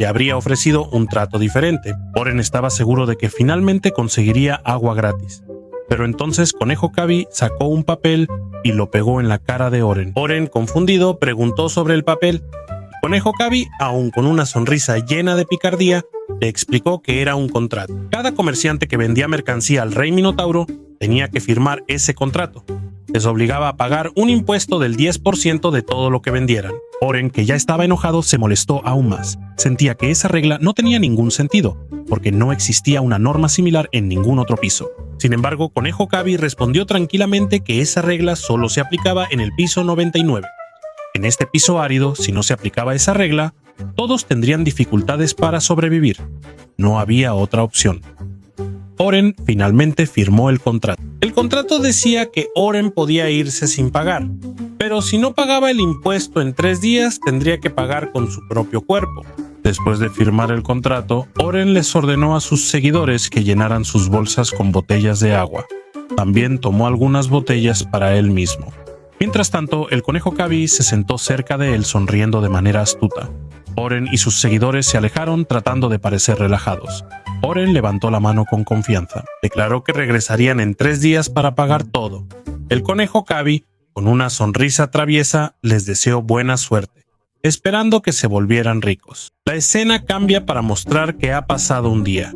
le habría ofrecido un trato diferente. Oren estaba seguro de que finalmente conseguiría agua gratis. Pero entonces conejo Cabi sacó un papel y lo pegó en la cara de Oren. Oren, confundido, preguntó sobre el papel. Conejo Cabi, aún con una sonrisa llena de picardía, le explicó que era un contrato. Cada comerciante que vendía mercancía al Rey Minotauro tenía que firmar ese contrato. Les obligaba a pagar un impuesto del 10% de todo lo que vendieran. Oren, que ya estaba enojado, se molestó aún más. Sentía que esa regla no tenía ningún sentido, porque no existía una norma similar en ningún otro piso. Sin embargo, conejo Cabi respondió tranquilamente que esa regla solo se aplicaba en el piso 99. En este piso árido, si no se aplicaba esa regla, todos tendrían dificultades para sobrevivir. No había otra opción. Oren finalmente firmó el contrato. El contrato decía que Oren podía irse sin pagar, pero si no pagaba el impuesto en 3 días, tendría que pagar con su propio cuerpo. Después de firmar el contrato, Oren les ordenó a sus seguidores que llenaran sus bolsas con botellas de agua. También tomó algunas botellas para él mismo. Mientras tanto, el conejo Cabi se sentó cerca de él sonriendo de manera astuta. Oren y sus seguidores se alejaron tratando de parecer relajados. Oren levantó la mano con confianza. Declaró que regresarían en 3 días para pagar todo. El conejo Cabi, con una sonrisa traviesa, les deseó buena suerte, esperando que se volvieran ricos. La escena cambia para mostrar que ha pasado un día.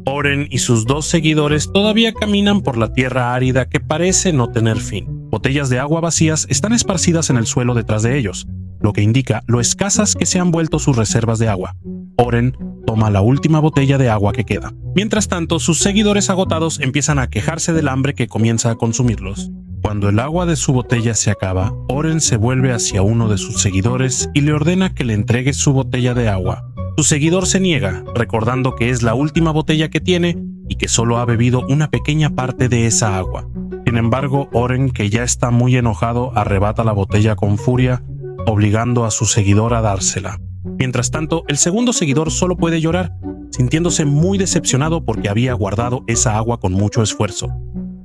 Oren y sus 2 seguidores todavía caminan por la tierra árida que parece no tener fin. Botellas de agua vacías están esparcidas en el suelo detrás de ellos, lo que indica lo escasas que se han vuelto sus reservas de agua. Oren toma la última botella de agua que queda. Mientras tanto, sus seguidores agotados empiezan a quejarse del hambre que comienza a consumirlos. Cuando el agua de su botella se acaba, Oren se vuelve hacia uno de sus seguidores y le ordena que le entregue su botella de agua. Su seguidor se niega, recordando que es la última botella que tiene y que solo ha bebido una pequeña parte de esa agua. Sin embargo, Oren, que ya está muy enojado, arrebata la botella con furia, obligando a su seguidor a dársela. Mientras tanto, el segundo seguidor solo puede llorar, sintiéndose muy decepcionado porque había guardado esa agua con mucho esfuerzo.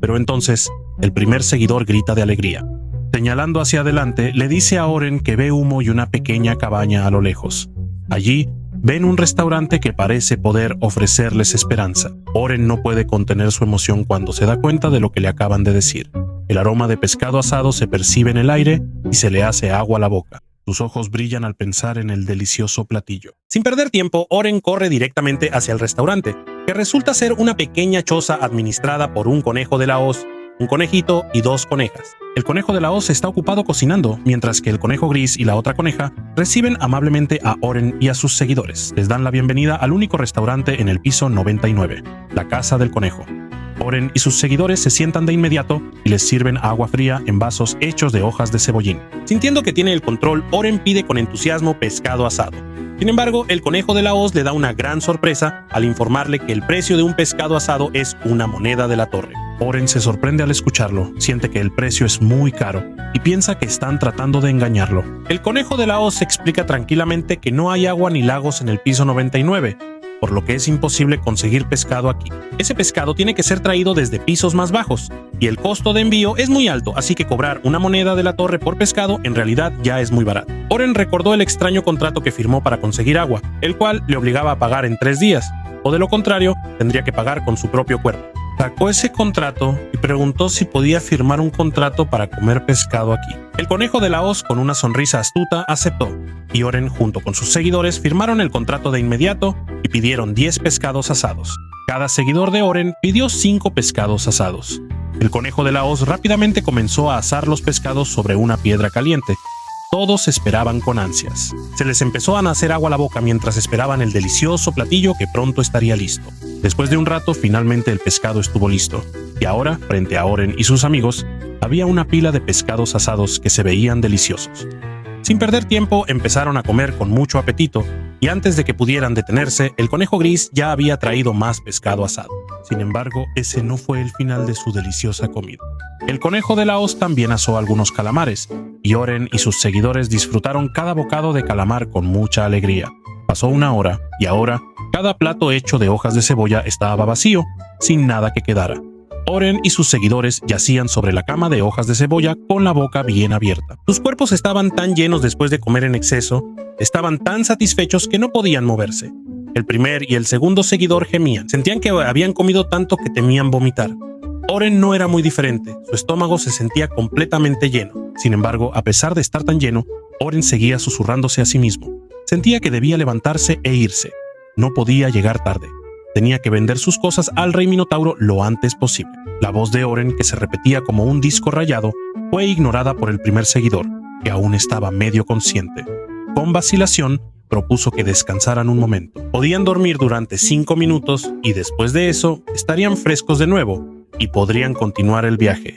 Pero entonces, el primer seguidor grita de alegría. Señalando hacia adelante, le dice a Oren que ve humo y una pequeña cabaña a lo lejos. Allí, ven un restaurante que parece poder ofrecerles esperanza. Oren no puede contener su emoción cuando se da cuenta de lo que le acaban de decir. El aroma de pescado asado se percibe en el aire y se le hace agua a la boca. Sus ojos brillan al pensar en el delicioso platillo. Sin perder tiempo, Oren corre directamente hacia el restaurante, que resulta ser una pequeña choza administrada por un conejo de la hoz, un conejito y 2 conejas. El conejo de la hoz está ocupado cocinando, mientras que el conejo gris y la otra coneja reciben amablemente a Oren y a sus seguidores. Les dan la bienvenida al único restaurante en el piso 99, la casa del conejo. Oren y sus seguidores se sientan de inmediato y les sirven agua fría en vasos hechos de hojas de cebollín. Sintiendo que tiene el control, Oren pide con entusiasmo pescado asado. Sin embargo, el conejo de la hoz le da una gran sorpresa al informarle que el precio de un pescado asado es una moneda de la torre. Oren se sorprende al escucharlo, siente que el precio es muy caro y piensa que están tratando de engañarlo. El conejo de la hoz explica tranquilamente que no hay agua ni lagos en el piso 99, por lo que es imposible conseguir pescado aquí. Ese pescado tiene que ser traído desde pisos más bajos, y el costo de envío es muy alto, así que cobrar una moneda de la torre por pescado en realidad ya es muy barato. Oren recordó el extraño contrato que firmó para conseguir agua, el cual le obligaba a pagar en 3 días, o de lo contrario, tendría que pagar con su propio cuerpo. Sacó ese contrato y preguntó si podía firmar un contrato para comer pescado aquí. El conejo de la hoz, con una sonrisa astuta, aceptó, y Oren junto con sus seguidores firmaron el contrato de inmediato y pidieron 10 pescados asados. Cada seguidor de Oren pidió 5 pescados asados. El conejo de la hoz rápidamente comenzó a asar los pescados sobre una piedra caliente. Todos esperaban con ansias. Se les empezó a nacer agua a la boca mientras esperaban el delicioso platillo que pronto estaría listo. Después de un rato, finalmente el pescado estuvo listo. Y ahora, frente a Oren y sus amigos, había una pila de pescados asados que se veían deliciosos. Sin perder tiempo, empezaron a comer con mucho apetito, y antes de que pudieran detenerse, el conejo gris ya había traído más pescado asado. Sin embargo, ese no fue el final de su deliciosa comida. El conejo de la hoz también asó algunos calamares, y Oren y sus seguidores disfrutaron cada bocado de calamar con mucha alegría. Pasó una hora, y ahora, cada plato hecho de hojas de cebolla estaba vacío, sin nada que quedara. Oren y sus seguidores yacían sobre la cama de hojas de cebolla con la boca bien abierta. Sus cuerpos estaban tan llenos después de comer en exceso, estaban tan satisfechos que no podían moverse. El primer y el segundo seguidor gemían, sentían que habían comido tanto que temían vomitar. Oren no era muy diferente, su estómago se sentía completamente lleno. Sin embargo, a pesar de estar tan lleno, Oren seguía susurrándose a sí mismo. Sentía que debía levantarse e irse. No podía llegar tarde. Tenía que vender sus cosas al rey Minotauro lo antes posible. La voz de Oren, que se repetía como un disco rayado, fue ignorada por el primer seguidor, que aún estaba medio consciente. Con vacilación, propuso que descansaran un momento. Podían dormir durante 5 minutos y después de eso estarían frescos de nuevo y podrían continuar el viaje.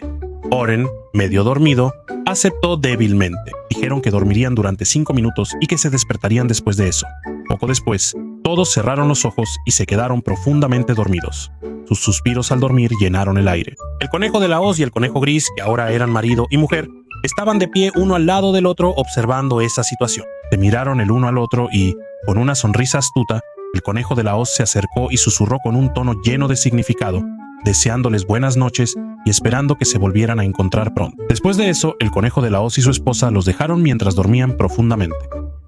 Oren, medio dormido, aceptó débilmente. Dijeron que dormirían durante 5 minutos y que se despertarían después de eso. Poco después, todos cerraron los ojos y se quedaron profundamente dormidos. Sus suspiros al dormir llenaron el aire. El conejo de la hoz y el conejo gris, que ahora eran marido y mujer, estaban de pie uno al lado del otro observando esa situación. Se miraron el uno al otro y, con una sonrisa astuta, el conejo de la hoz se acercó y susurró con un tono lleno de significado, deseándoles buenas noches y esperando que se volvieran a encontrar pronto. Después de eso, el conejo de la hoz y su esposa los dejaron mientras dormían profundamente.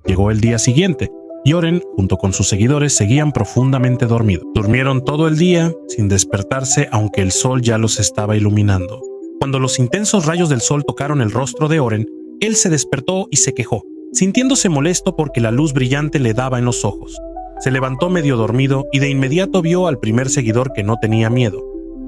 Llegó el día siguiente, y Oren, junto con sus seguidores, seguían profundamente dormidos. Durmieron todo el día, sin despertarse aunque el sol ya los estaba iluminando. Cuando los intensos rayos del sol tocaron el rostro de Oren, él se despertó y se quejó, sintiéndose molesto porque la luz brillante le daba en los ojos. Se levantó medio dormido y de inmediato vio al primer seguidor que no tenía miedo.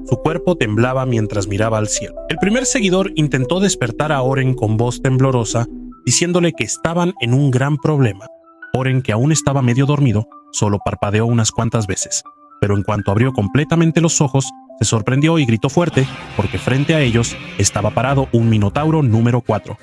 Su cuerpo temblaba mientras miraba al cielo. El primer seguidor intentó despertar a Oren con voz temblorosa, diciéndole que estaban en un gran problema. Oren, que aún estaba medio dormido, solo parpadeó unas cuantas veces, pero en cuanto abrió completamente los ojos, se sorprendió y gritó fuerte, porque frente a ellos estaba parado un minotauro número 4.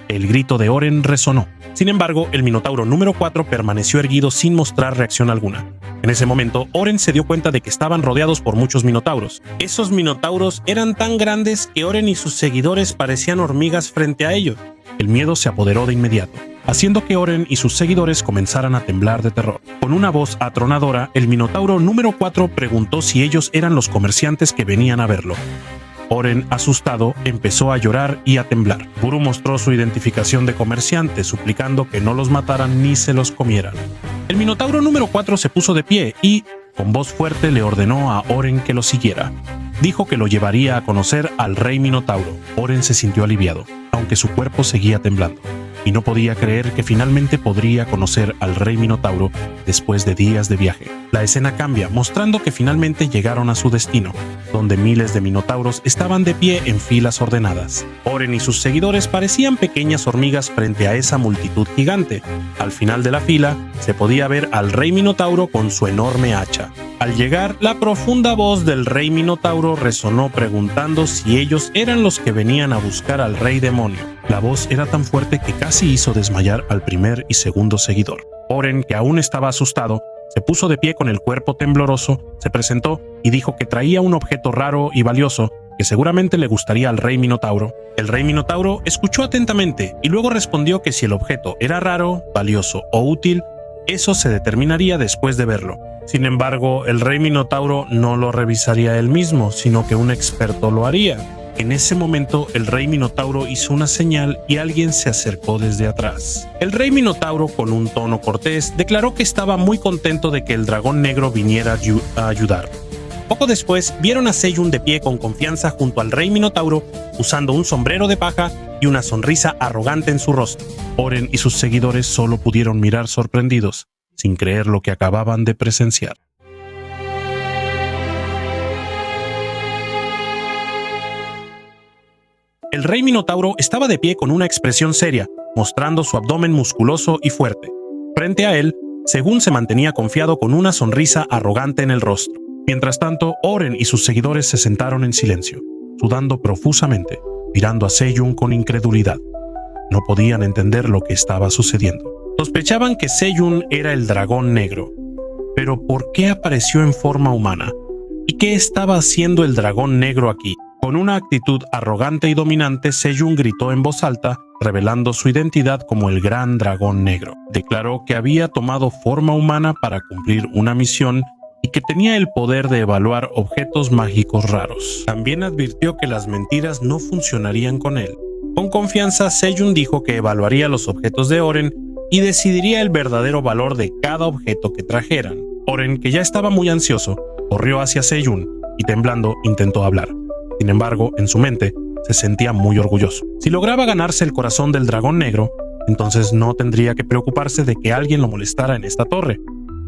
El grito de Oren resonó. Sin embargo, el minotauro número 4 permaneció erguido sin mostrar reacción alguna. En ese momento, Oren se dio cuenta de que estaban rodeados por muchos minotauros. Esos minotauros eran tan grandes que Oren y sus seguidores parecían hormigas frente a ellos. El miedo se apoderó de inmediato, haciendo que Oren y sus seguidores comenzaran a temblar de terror. Con una voz atronadora, el minotauro número 4 preguntó si ellos eran los comerciantes que venían a verlo. Oren, asustado, empezó a llorar y a temblar. Buru mostró su identificación de comerciante, suplicando que no los mataran ni se los comieran. El minotauro número 4 se puso de pie y, con voz fuerte, le ordenó a Oren que lo siguiera. Dijo que lo llevaría a conocer al rey minotauro. Oren se sintió aliviado, aunque su cuerpo seguía temblando, y no podía creer que finalmente podría conocer al rey minotauro después de días de viaje. La escena cambia, mostrando que finalmente llegaron a su destino, donde miles de minotauros estaban de pie en filas ordenadas. Oren y sus seguidores parecían pequeñas hormigas frente a esa multitud gigante. Al final de la fila, se podía ver al rey minotauro con su enorme hacha. Al llegar, la profunda voz del rey minotauro resonó preguntando si ellos eran los que venían a buscar al rey demonio. La voz era tan fuerte que casi hizo desmayar al primer y segundo seguidor. Oren, que aún estaba asustado, se puso de pie con el cuerpo tembloroso, se presentó y dijo que traía un objeto raro y valioso que seguramente le gustaría al rey minotauro. El rey minotauro escuchó atentamente y luego respondió que si el objeto era raro, valioso o útil, eso se determinaría después de verlo. Sin embargo, el rey minotauro no lo revisaría él mismo, sino que un experto lo haría. En ese momento, el rey minotauro hizo una señal y alguien se acercó desde atrás. El rey minotauro, con un tono cortés, declaró que estaba muy contento de que el dragón negro viniera a ayudar. Poco después, vieron a Seyun de pie con confianza junto al rey minotauro, usando un sombrero de paja y una sonrisa arrogante en su rostro. Oren y sus seguidores solo pudieron mirar sorprendidos, sin creer lo que acababan de presenciar. El rey minotauro estaba de pie con una expresión seria, mostrando su abdomen musculoso y fuerte. Frente a él, Seyun se mantenía confiado con una sonrisa arrogante en el rostro. Mientras tanto, Oren y sus seguidores se sentaron en silencio, sudando profusamente, mirando a Seyun con incredulidad. No podían entender lo que estaba sucediendo. Sospechaban que Seyun era el dragón negro. Pero ¿por qué apareció en forma humana? ¿Y qué estaba haciendo el dragón negro aquí? Con una actitud arrogante y dominante, Seyun gritó en voz alta, revelando su identidad como el Gran Dragón Negro. Declaró que había tomado forma humana para cumplir una misión y que tenía el poder de evaluar objetos mágicos raros. También advirtió que las mentiras no funcionarían con él. Con confianza, Seyun dijo que evaluaría los objetos de Oren y decidiría el verdadero valor de cada objeto que trajeran. Oren, que ya estaba muy ansioso, corrió hacia Seyun y temblando intentó hablar. Sin embargo, en su mente, se sentía muy orgulloso. Si lograba ganarse el corazón del dragón negro, entonces no tendría que preocuparse de que alguien lo molestara en esta torre.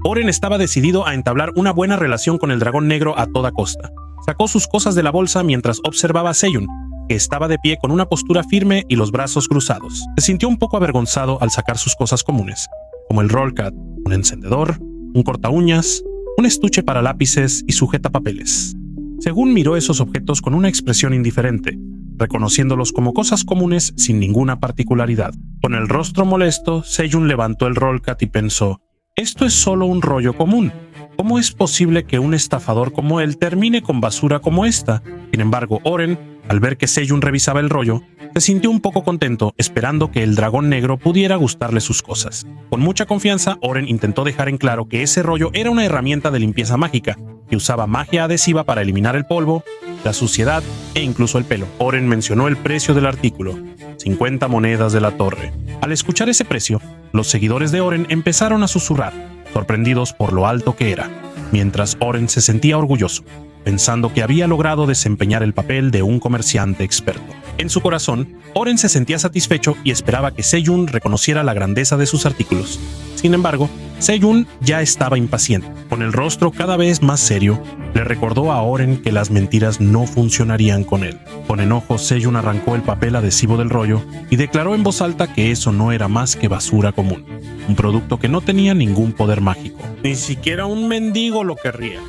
Oren estaba decidido a entablar una buena relación con el dragón negro a toda costa. Sacó sus cosas de la bolsa mientras observaba a Seyun, que estaba de pie con una postura firme y los brazos cruzados. Se sintió un poco avergonzado al sacar sus cosas comunes, como el rollcat, un encendedor, un cortaúñas, un estuche para lápices y sujetapapeles. Seyun miró esos objetos con una expresión indiferente, reconociéndolos como cosas comunes sin ninguna particularidad. Con el rostro molesto, Seyun levantó el rollcat y pensó: «Esto es solo un rollo común. ¿Cómo es posible que un estafador como él termine con basura como esta?» Sin embargo, Oren, al ver que Seyun revisaba el rollo, se sintió un poco contento, esperando que el dragón negro pudiera gustarle sus cosas. Con mucha confianza, Oren intentó dejar en claro que ese rollo era una herramienta de limpieza mágica, que usaba magia adhesiva para eliminar el polvo, la suciedad e incluso el pelo. Oren mencionó el precio del artículo, 50 monedas de la torre. Al escuchar ese precio, los seguidores de Oren empezaron a susurrar, sorprendidos por lo alto que era, mientras Oren se sentía orgulloso, pensando que había logrado desempeñar el papel de un comerciante experto. En su corazón, Oren se sentía satisfecho y esperaba que Seyun reconociera la grandeza de sus artículos. Sin embargo, Seyun ya estaba impaciente. Con el rostro cada vez más serio, le recordó a Oren que las mentiras no funcionarían con él. Con enojo, Seyun arrancó el papel adhesivo del rollo y declaró en voz alta que eso no era más que basura común, un producto que no tenía ningún poder mágico. Ni siquiera un mendigo lo querría.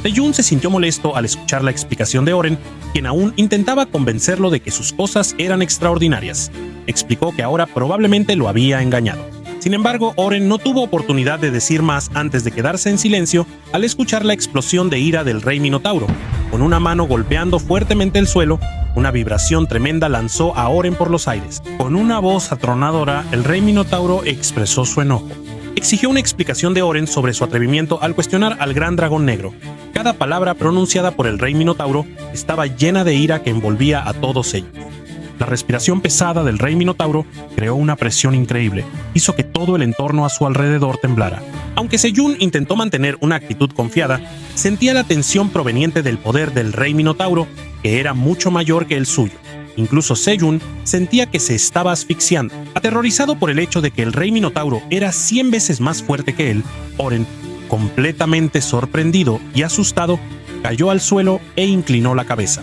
Seyun se sintió molesto al escuchar la explicación de Oren, quien aún intentaba convencerlo de que sus cosas eran extraordinarias. Explicó que ahora probablemente lo había engañado. Sin embargo, Oren no tuvo oportunidad de decir más antes de quedarse en silencio al escuchar la explosión de ira del rey Minotauro. Con una mano golpeando fuertemente el suelo, una vibración tremenda lanzó a Oren por los aires. Con una voz atronadora, el rey Minotauro expresó su enojo. Exigió una explicación de Oren sobre su atrevimiento al cuestionar al gran dragón negro. Cada palabra pronunciada por el rey Minotauro estaba llena de ira que envolvía a todos ellos. La respiración pesada del rey Minotauro creó una presión increíble, hizo que todo el entorno a su alrededor temblara. Aunque Seyun intentó mantener una actitud confiada, sentía la tensión proveniente del poder del rey Minotauro, que era mucho mayor que el suyo. Incluso Seyun sentía que se estaba asfixiando. Aterrorizado por el hecho de que el rey Minotauro era 100 veces más fuerte que él, Oren, completamente sorprendido y asustado, cayó al suelo e inclinó la cabeza.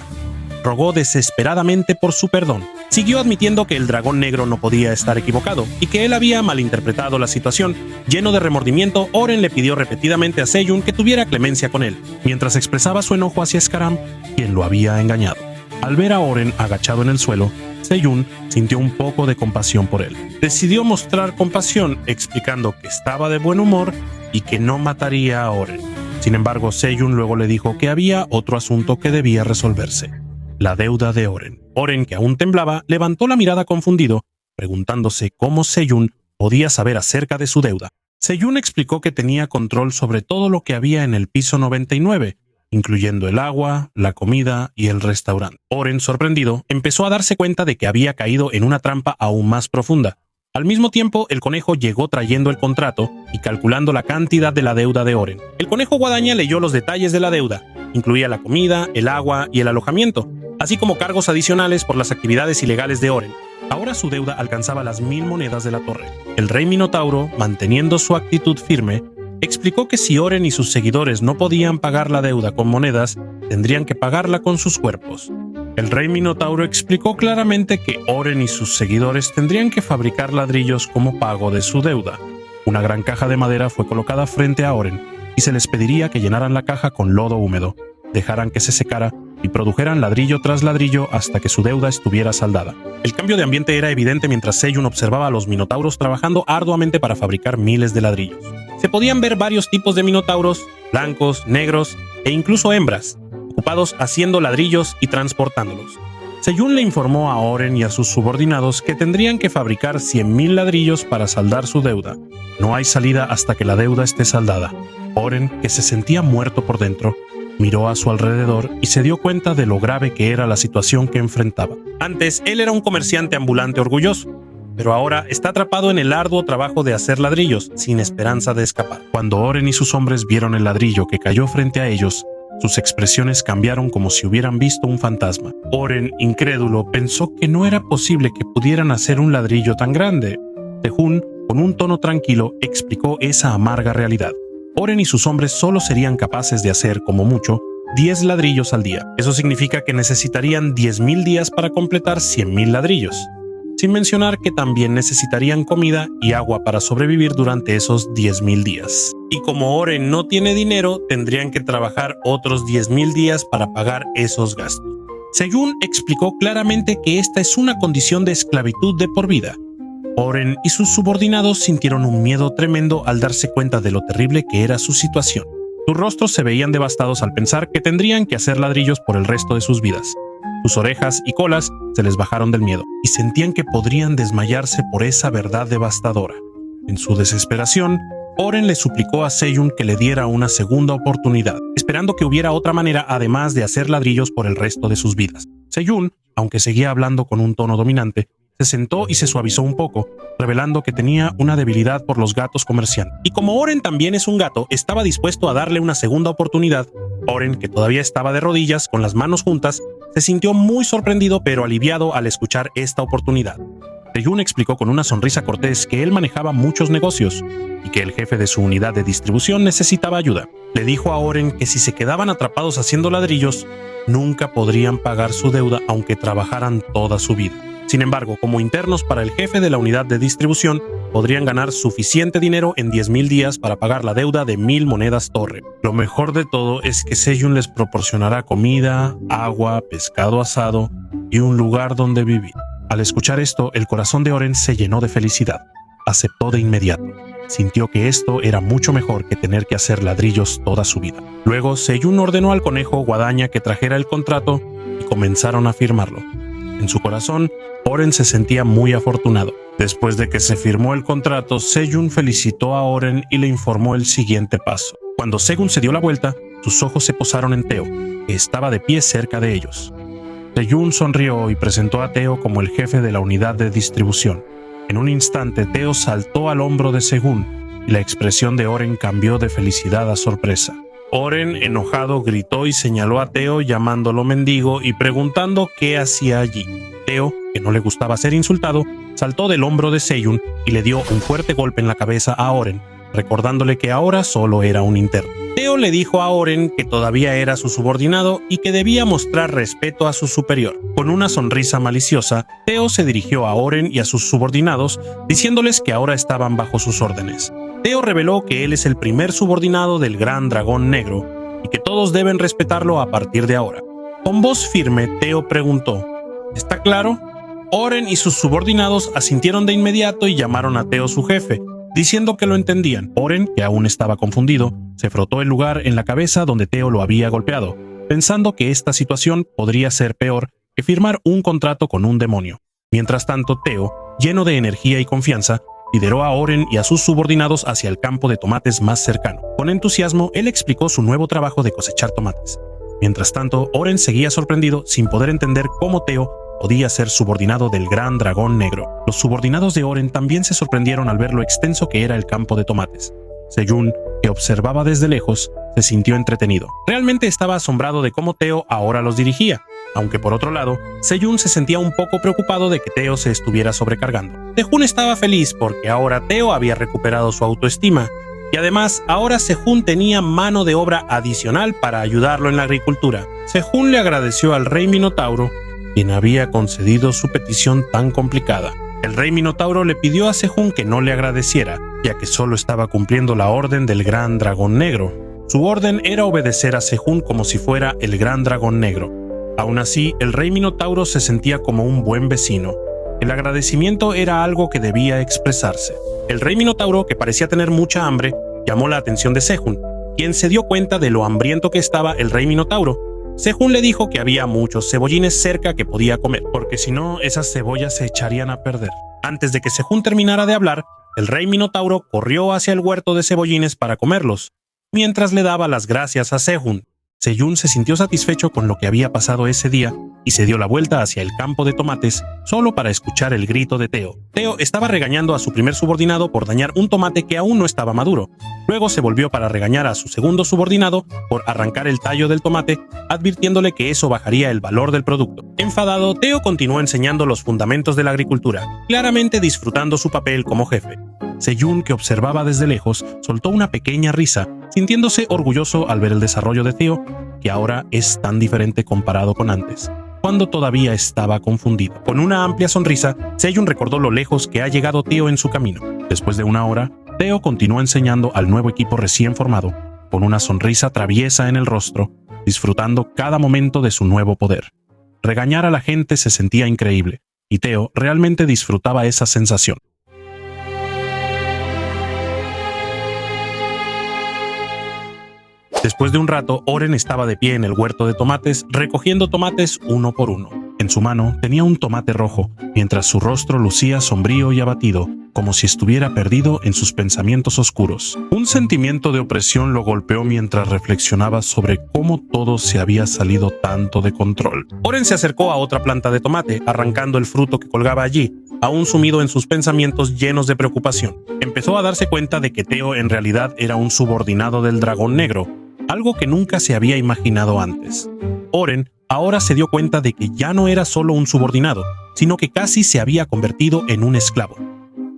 Rogó desesperadamente por su perdón. Siguió admitiendo que el dragón negro no podía estar equivocado y que él había malinterpretado la situación. Lleno de remordimiento, Oren le pidió repetidamente a Seyun que tuviera clemencia con él, mientras expresaba su enojo hacia Scaram, quien lo había engañado. Al ver a Oren agachado en el suelo, Seyun sintió un poco de compasión por él. Decidió mostrar compasión, explicando que estaba de buen humor y que no mataría a Oren. Sin embargo, Seyun luego le dijo que había otro asunto que debía resolverse: la deuda de Oren. Oren, que aún temblaba, levantó la mirada confundido, preguntándose cómo Seyun podía saber acerca de su deuda. Seyun explicó que tenía control sobre todo lo que había en el piso 99, incluyendo el agua, la comida y el restaurante. Oren, sorprendido, empezó a darse cuenta de que había caído en una trampa aún más profunda. Al mismo tiempo, el conejo llegó trayendo el contrato y calculando la cantidad de la deuda de Oren. El conejo guadaña leyó los detalles de la deuda. Incluía la comida, el agua y el alojamiento, así como cargos adicionales por las actividades ilegales de Oren. Ahora su deuda alcanzaba las 1000 monedas de la torre. El rey Minotauro, manteniendo su actitud firme, explicó que si Oren y sus seguidores no podían pagar la deuda con monedas, tendrían que pagarla con sus cuerpos. El rey Minotauro explicó claramente que Oren y sus seguidores tendrían que fabricar ladrillos como pago de su deuda. Una gran caja de madera fue colocada frente a Oren y se les pediría que llenaran la caja con lodo húmedo, dejaran que se secara y produjeran ladrillo tras ladrillo hasta que su deuda estuviera saldada. El cambio de ambiente era evidente mientras Seyun observaba a los minotauros trabajando arduamente para fabricar miles de ladrillos. Se podían ver varios tipos de minotauros, blancos, negros e incluso hembras, ocupados haciendo ladrillos y transportándolos. Seyun le informó a Oren y a sus subordinados que tendrían que fabricar 100.000 ladrillos para saldar su deuda. No hay salida hasta que la deuda esté saldada. Oren, que se sentía muerto por dentro, miró a su alrededor y se dio cuenta de lo grave que era la situación que enfrentaba. Antes, él era un comerciante ambulante orgulloso, pero ahora está atrapado en el arduo trabajo de hacer ladrillos, sin esperanza de escapar. Cuando Oren y sus hombres vieron el ladrillo que cayó frente a ellos, sus expresiones cambiaron como si hubieran visto un fantasma. Oren, incrédulo, pensó que no era posible que pudieran hacer un ladrillo tan grande. Sejun, con un tono tranquilo, explicó esa amarga realidad. Oren y sus hombres solo serían capaces de hacer, como mucho, 10 ladrillos al día. Eso significa que necesitarían 10.000 días para completar 100.000 ladrillos, sin mencionar que también necesitarían comida y agua para sobrevivir durante esos 10.000 días. Y como Oren no tiene dinero, tendrían que trabajar otros 10.000 días para pagar esos gastos. Seyun explicó claramente que esta es una condición de esclavitud de por vida. Oren y sus subordinados sintieron un miedo tremendo al darse cuenta de lo terrible que era su situación. Sus rostros se veían devastados al pensar que tendrían que hacer ladrillos por el resto de sus vidas. Sus orejas y colas se les bajaron del miedo y sentían que podrían desmayarse por esa verdad devastadora. En su desesperación, Oren le suplicó a Seyun que le diera una segunda oportunidad, esperando que hubiera otra manera además de hacer ladrillos por el resto de sus vidas. Seyun, aunque seguía hablando con un tono dominante, se sentó y se suavizó un poco, revelando que tenía una debilidad por los gatos comerciantes. Y como Oren también es un gato, estaba dispuesto a darle una segunda oportunidad. Oren, que todavía estaba de rodillas, con las manos juntas, se sintió muy sorprendido pero aliviado al escuchar esta oportunidad. Sejun explicó con una sonrisa cortés que él manejaba muchos negocios y que el jefe de su unidad de distribución necesitaba ayuda. Le dijo a Oren que si se quedaban atrapados haciendo ladrillos, nunca podrían pagar su deuda aunque trabajaran toda su vida. Sin embargo, como internos para el jefe de la unidad de distribución, podrían ganar suficiente dinero en 10,000 días para pagar la deuda de 1,000 monedas torre. Lo mejor de todo es que Sejun les proporcionará comida, agua, pescado asado y un lugar donde vivir. Al escuchar esto, el corazón de Oren se llenó de felicidad. Aceptó de inmediato. Sintió que esto era mucho mejor que tener que hacer ladrillos toda su vida. Luego, Sejun ordenó al conejo Guadaña que trajera el contrato y comenzaron a firmarlo. En su corazón, Oren se sentía muy afortunado. Después de que se firmó el contrato, Sejun felicitó a Oren y le informó el siguiente paso. Cuando Sejun se dio la vuelta, sus ojos se posaron en Teo, que estaba de pie cerca de ellos. Sejun sonrió y presentó a Teo como el jefe de la unidad de distribución. En un instante, Teo saltó al hombro de Sejun y la expresión de Oren cambió de felicidad a sorpresa. Oren, enojado, gritó y señaló a Teo llamándolo mendigo y preguntando qué hacía allí. Teo, que no le gustaba ser insultado, saltó del hombro de Sejun y le dio un fuerte golpe en la cabeza a Oren, recordándole que ahora solo era un interno. Teo le dijo a Oren que todavía era su subordinado y que debía mostrar respeto a su superior. Con una sonrisa maliciosa, Teo se dirigió a Oren y a sus subordinados, diciéndoles que ahora estaban bajo sus órdenes. Teo reveló que él es el primer subordinado del Gran Dragón Negro y que todos deben respetarlo a partir de ahora. Con voz firme, Teo preguntó: ¿está claro? Oren y sus subordinados asintieron de inmediato y llamaron a Teo su jefe, diciendo que lo entendían. Oren, que aún estaba confundido, se frotó el lugar en la cabeza donde Teo lo había golpeado, pensando que esta situación podría ser peor que firmar un contrato con un demonio. Mientras tanto, Teo, lleno de energía y confianza, lideró a Oren y a sus subordinados hacia el campo de tomates más cercano. Con entusiasmo, él explicó su nuevo trabajo de cosechar tomates. Mientras tanto, Oren seguía sorprendido sin poder entender cómo Teo podía ser subordinado del Gran Dragón Negro. Los subordinados de Oren también se sorprendieron al ver lo extenso que era el campo de tomates. Sejun, que observaba desde lejos, se sintió entretenido. Realmente estaba asombrado de cómo Teo ahora los dirigía, aunque por otro lado, Sejun se sentía un poco preocupado de que Teo se estuviera sobrecargando. Sejun estaba feliz porque ahora Teo había recuperado su autoestima y además ahora Sejun tenía mano de obra adicional para ayudarlo en la agricultura. Sejun le agradeció al rey Minotauro, quien había concedido su petición tan complicada. El rey Minotauro le pidió a Sejun que no le agradeciera, ya que solo estaba cumpliendo la orden del Gran Dragón Negro. Su orden era obedecer a Sejun como si fuera el Gran Dragón Negro. Aún así, el rey Minotauro se sentía como un buen vecino. El agradecimiento era algo que debía expresarse. El rey Minotauro, que parecía tener mucha hambre, llamó la atención de Sejun, quien se dio cuenta de lo hambriento que estaba el rey Minotauro. Sejun le dijo que había muchos cebollines cerca que podía comer, porque si no, esas cebollas se echarían a perder. Antes de que Sejun terminara de hablar, el rey Minotauro corrió hacia el huerto de cebollines para comerlos, mientras le daba las gracias a Sejun. Sejun se sintió satisfecho con lo que había pasado ese día y se dio la vuelta hacia el campo de tomates solo para escuchar el grito de Teo. Teo estaba regañando a su primer subordinado por dañar un tomate que aún no estaba maduro. Luego se volvió para regañar a su segundo subordinado por arrancar el tallo del tomate, advirtiéndole que eso bajaría el valor del producto. Enfadado, Teo continuó enseñando los fundamentos de la agricultura, claramente disfrutando su papel como jefe. Sejun, que observaba desde lejos, soltó una pequeña risa, sintiéndose orgulloso al ver el desarrollo de Teo, que ahora es tan diferente comparado con antes, cuando todavía estaba confundido. Con una amplia sonrisa, Sejun recordó lo lejos que ha llegado Teo en su camino. Después de una hora, Teo continuó enseñando al nuevo equipo recién formado, con una sonrisa traviesa en el rostro, disfrutando cada momento de su nuevo poder. Regañar a la gente se sentía increíble, y Teo realmente disfrutaba esa sensación. Después de un rato, Oren estaba de pie en el huerto de tomates, recogiendo tomates uno por uno. En su mano tenía un tomate rojo, mientras su rostro lucía sombrío y abatido, como si estuviera perdido en sus pensamientos oscuros. Un sentimiento de opresión lo golpeó mientras reflexionaba sobre cómo todo se había salido tanto de control. Oren se acercó a otra planta de tomate, arrancando el fruto que colgaba allí, aún sumido en sus pensamientos llenos de preocupación. Empezó a darse cuenta de que Teo en realidad era un subordinado del Dragón Negro, algo que nunca se había imaginado antes. Oren ahora se dio cuenta de que ya no era solo un subordinado, sino que casi se había convertido en un esclavo.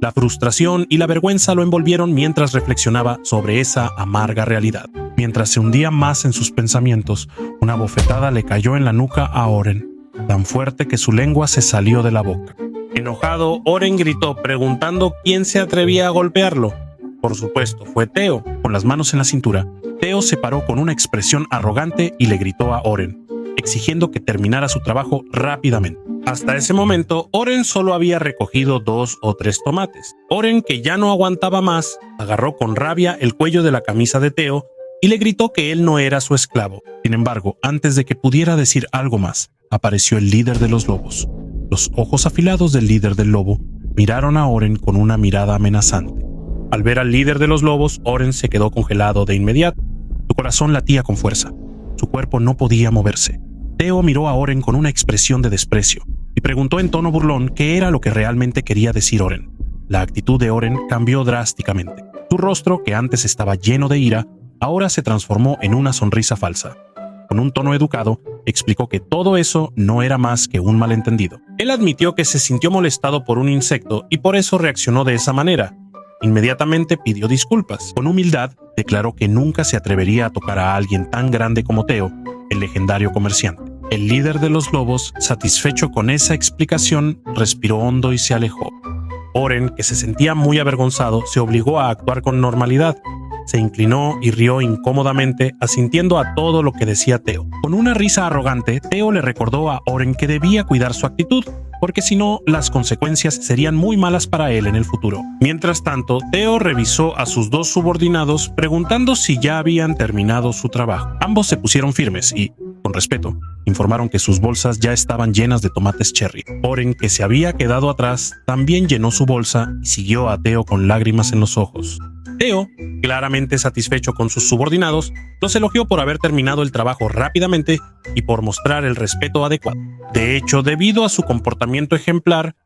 La frustración y la vergüenza lo envolvieron mientras reflexionaba sobre esa amarga realidad. Mientras se hundía más en sus pensamientos, una bofetada le cayó en la nuca a Oren, tan fuerte que su lengua se salió de la boca. Enojado, Oren gritó preguntando quién se atrevía a golpearlo. Por supuesto, fue Theo. Con las manos en la cintura, Theo se paró con una expresión arrogante y le gritó a Oren, exigiendo que terminara su trabajo rápidamente. Hasta ese momento, Oren solo había recogido 2 o 3 tomates. Oren, que ya no aguantaba más, agarró con rabia el cuello de la camisa de Theo y le gritó que él no era su esclavo. Sin embargo, antes de que pudiera decir algo más, apareció el líder de los lobos. Los ojos afilados del líder del lobo miraron a Oren con una mirada amenazante. Al ver al líder de los lobos, Oren se quedó congelado de inmediato. Su corazón latía con fuerza. Su cuerpo no podía moverse. Theo miró a Oren con una expresión de desprecio y preguntó en tono burlón qué era lo que realmente quería decir Oren. La actitud de Oren cambió drásticamente. Su rostro, que antes estaba lleno de ira, ahora se transformó en una sonrisa falsa. Con un tono educado, explicó que todo eso no era más que un malentendido. Él admitió que se sintió molestado por un insecto y por eso reaccionó de esa manera. Inmediatamente pidió disculpas. Con humildad, declaró que nunca se atrevería a tocar a alguien tan grande como Theo, el legendario comerciante. El líder de los lobos, satisfecho con esa explicación, respiró hondo y se alejó. Oren, que se sentía muy avergonzado, se obligó a actuar con normalidad. Se inclinó y rió incómodamente, asintiendo a todo lo que decía Theo. Con una risa arrogante, Theo le recordó a Oren que debía cuidar su actitud, porque si no, las consecuencias serían muy malas para él en el futuro. Mientras tanto, Theo revisó a sus 2 subordinados, preguntando si ya habían terminado su trabajo. Ambos se pusieron firmes y, con respeto, informaron que sus bolsas ya estaban llenas de tomates cherry. Oren, que se había quedado atrás, también llenó su bolsa y siguió a Theo con lágrimas en los ojos. Theo, claramente satisfecho con sus subordinados, los elogió por haber terminado el trabajo rápidamente y por mostrar el respeto adecuado. De hecho, debido a su comportamiento ejemplar,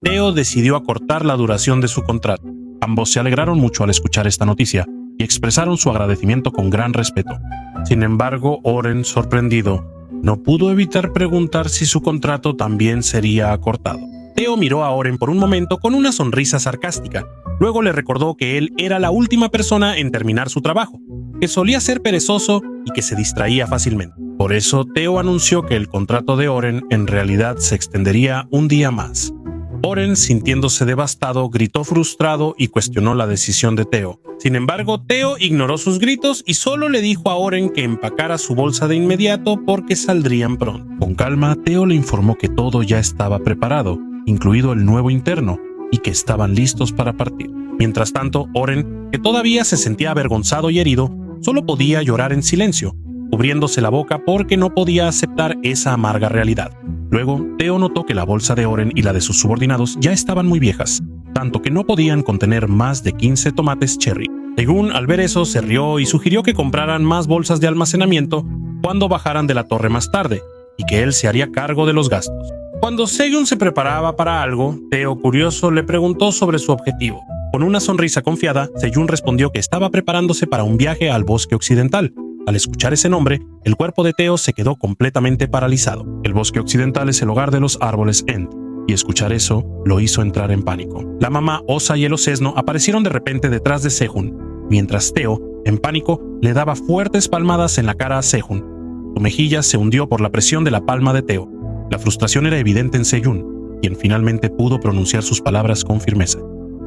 Theo decidió acortar la duración de su contrato. Ambos se alegraron mucho al escuchar esta noticia y expresaron su agradecimiento con gran respeto. Sin embargo, Oren, sorprendido, no pudo evitar preguntar si su contrato también sería acortado. Theo miró a Oren por un momento con una sonrisa sarcástica. Luego le recordó que él era la última persona en terminar su trabajo, que solía ser perezoso y que se distraía fácilmente. Por eso, Theo anunció que el contrato de Oren en realidad se extendería un día más. Oren, sintiéndose devastado, gritó frustrado y cuestionó la decisión de Theo. Sin embargo, Theo ignoró sus gritos y solo le dijo a Oren que empacara su bolsa de inmediato porque saldrían pronto. Con calma, Theo le informó que todo ya estaba preparado, incluido el nuevo interno, y que estaban listos para partir. Mientras tanto, Oren, que todavía se sentía avergonzado y herido, solo podía llorar en silencio, cubriéndose la boca porque no podía aceptar esa amarga realidad. Luego, Theo notó que la bolsa de Oren y la de sus subordinados ya estaban muy viejas, tanto que no podían contener más de 15 tomates cherry. Según, al ver eso, se rió y sugirió que compraran más bolsas de almacenamiento cuando bajaran de la torre más tarde, y que él se haría cargo de los gastos. Cuando Sejun se preparaba para algo, Theo, curioso, le preguntó sobre su objetivo. Con una sonrisa confiada, Sejun respondió que estaba preparándose para un viaje al bosque occidental. Al escuchar ese nombre, el cuerpo de Theo se quedó completamente paralizado. El bosque occidental es el hogar de los árboles Ent, y escuchar eso lo hizo entrar en pánico. La mamá Osa y el osesno aparecieron de repente detrás de Sejun, mientras Theo, en pánico, le daba fuertes palmadas en la cara a Sejun. Su mejilla se hundió por la presión de la palma de Theo. La frustración era evidente en Sejun, quien finalmente pudo pronunciar sus palabras con firmeza.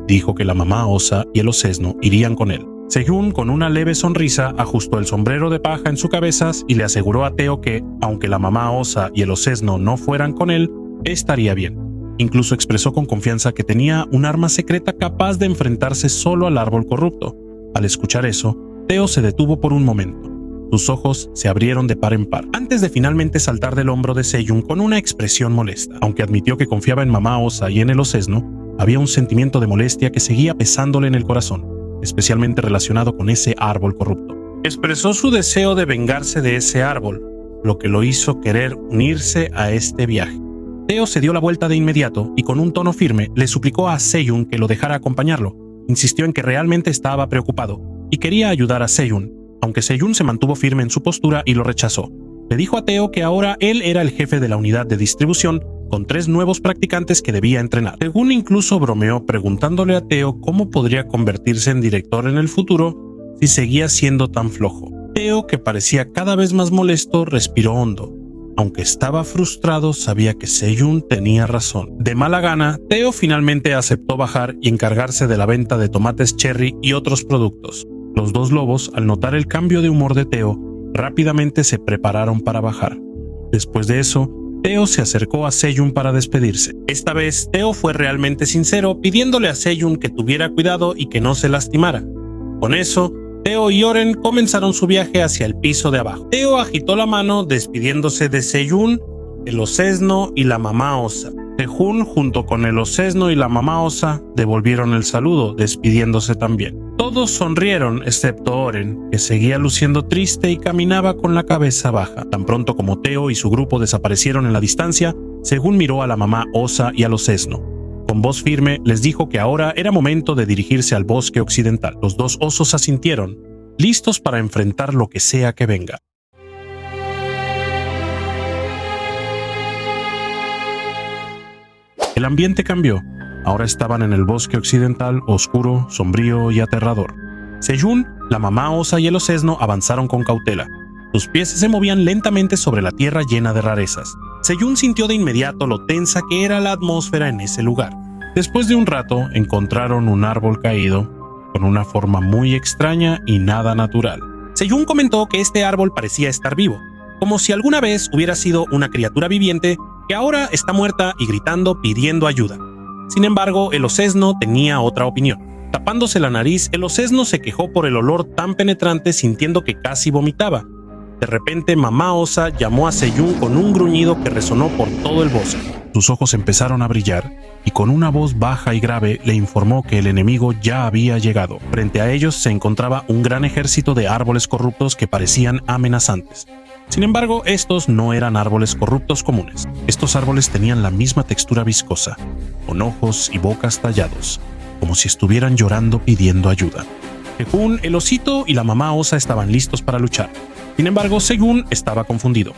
Dijo que la mamá Osa y el osesno irían con él. Sejun, con una leve sonrisa, ajustó el sombrero de paja en su cabeza y le aseguró a Theo que, aunque la mamá Osa y el osesno no fueran con él, estaría bien. Incluso expresó con confianza que tenía un arma secreta capaz de enfrentarse solo al árbol corrupto. Al escuchar eso, Theo se detuvo por un momento. Sus ojos se abrieron de par en par, antes de finalmente saltar del hombro de Sejun con una expresión molesta. Aunque admitió que confiaba en mamá Osa y en el osesno, había un sentimiento de molestia que seguía pesándole en el corazón, especialmente relacionado con ese árbol corrupto. Expresó su deseo de vengarse de ese árbol, lo que lo hizo querer unirse a este viaje. Theo se dio la vuelta de inmediato y con un tono firme le suplicó a Sejun que lo dejara acompañarlo. Insistió en que realmente estaba preocupado y quería ayudar a Sejun, aunque Sejun se mantuvo firme en su postura y lo rechazó. Le dijo a Theo que ahora él era el jefe de la unidad de distribución, con 3 nuevos practicantes que debía entrenar. Según incluso bromeó preguntándole a Teo cómo podría convertirse en director en el futuro si seguía siendo tan flojo. Teo, que parecía cada vez más molesto, respiró hondo. Aunque estaba frustrado, sabía que Seyun tenía razón. De mala gana, Teo finalmente aceptó bajar y encargarse de la venta de tomates cherry y otros productos. Los 2 lobos, al notar el cambio de humor de Teo, rápidamente se prepararon para bajar. Después de eso, Teo se acercó a Seyun para despedirse. Esta vez, Teo fue realmente sincero, pidiéndole a Seyun que tuviera cuidado y que no se lastimara. Con eso, Teo y Oren comenzaron su viaje hacia el piso de abajo. Teo agitó la mano despidiéndose de Seyun, el osesno y la mamá osa. Sejun, junto con el osesno y la mamá osa, devolvieron el saludo, despidiéndose también. Todos sonrieron excepto Oren, que seguía luciendo triste y caminaba con la cabeza baja. Tan pronto como Teo y su grupo desaparecieron en la distancia, Sejun miró a la mamá osa y al osesno. Con voz firme les dijo que ahora era momento de dirigirse al bosque occidental. Los 2 osos asintieron, listos para enfrentar lo que sea que venga. El ambiente cambió. Ahora estaban en el bosque occidental, oscuro, sombrío y aterrador. Seyun, la mamá osa y el osesno avanzaron con cautela. Sus pies se movían lentamente sobre la tierra llena de rarezas. Seyun sintió de inmediato lo tensa que era la atmósfera en ese lugar. Después de un rato, encontraron un árbol caído, con una forma muy extraña y nada natural. Seyun comentó que este árbol parecía estar vivo, como si alguna vez hubiera sido una criatura viviente que ahora está muerta y gritando pidiendo ayuda. Sin embargo, el osesno tenía otra opinión. Tapándose la nariz, el osesno se quejó por el olor tan penetrante, sintiendo que casi vomitaba. De repente, mamá osa llamó a Seyun con un gruñido que resonó por todo el bosque. Sus ojos empezaron a brillar y con una voz baja y grave le informó que el enemigo ya había llegado. Frente a ellos se encontraba un gran ejército de árboles corruptos que parecían amenazantes. Sin embargo, estos no eran árboles corruptos comunes. Estos árboles tenían la misma textura viscosa, con ojos y bocas tallados, como si estuvieran llorando pidiendo ayuda. Sejun, el osito y la mamá osa estaban listos para luchar. Sin embargo, Sejun estaba confundido.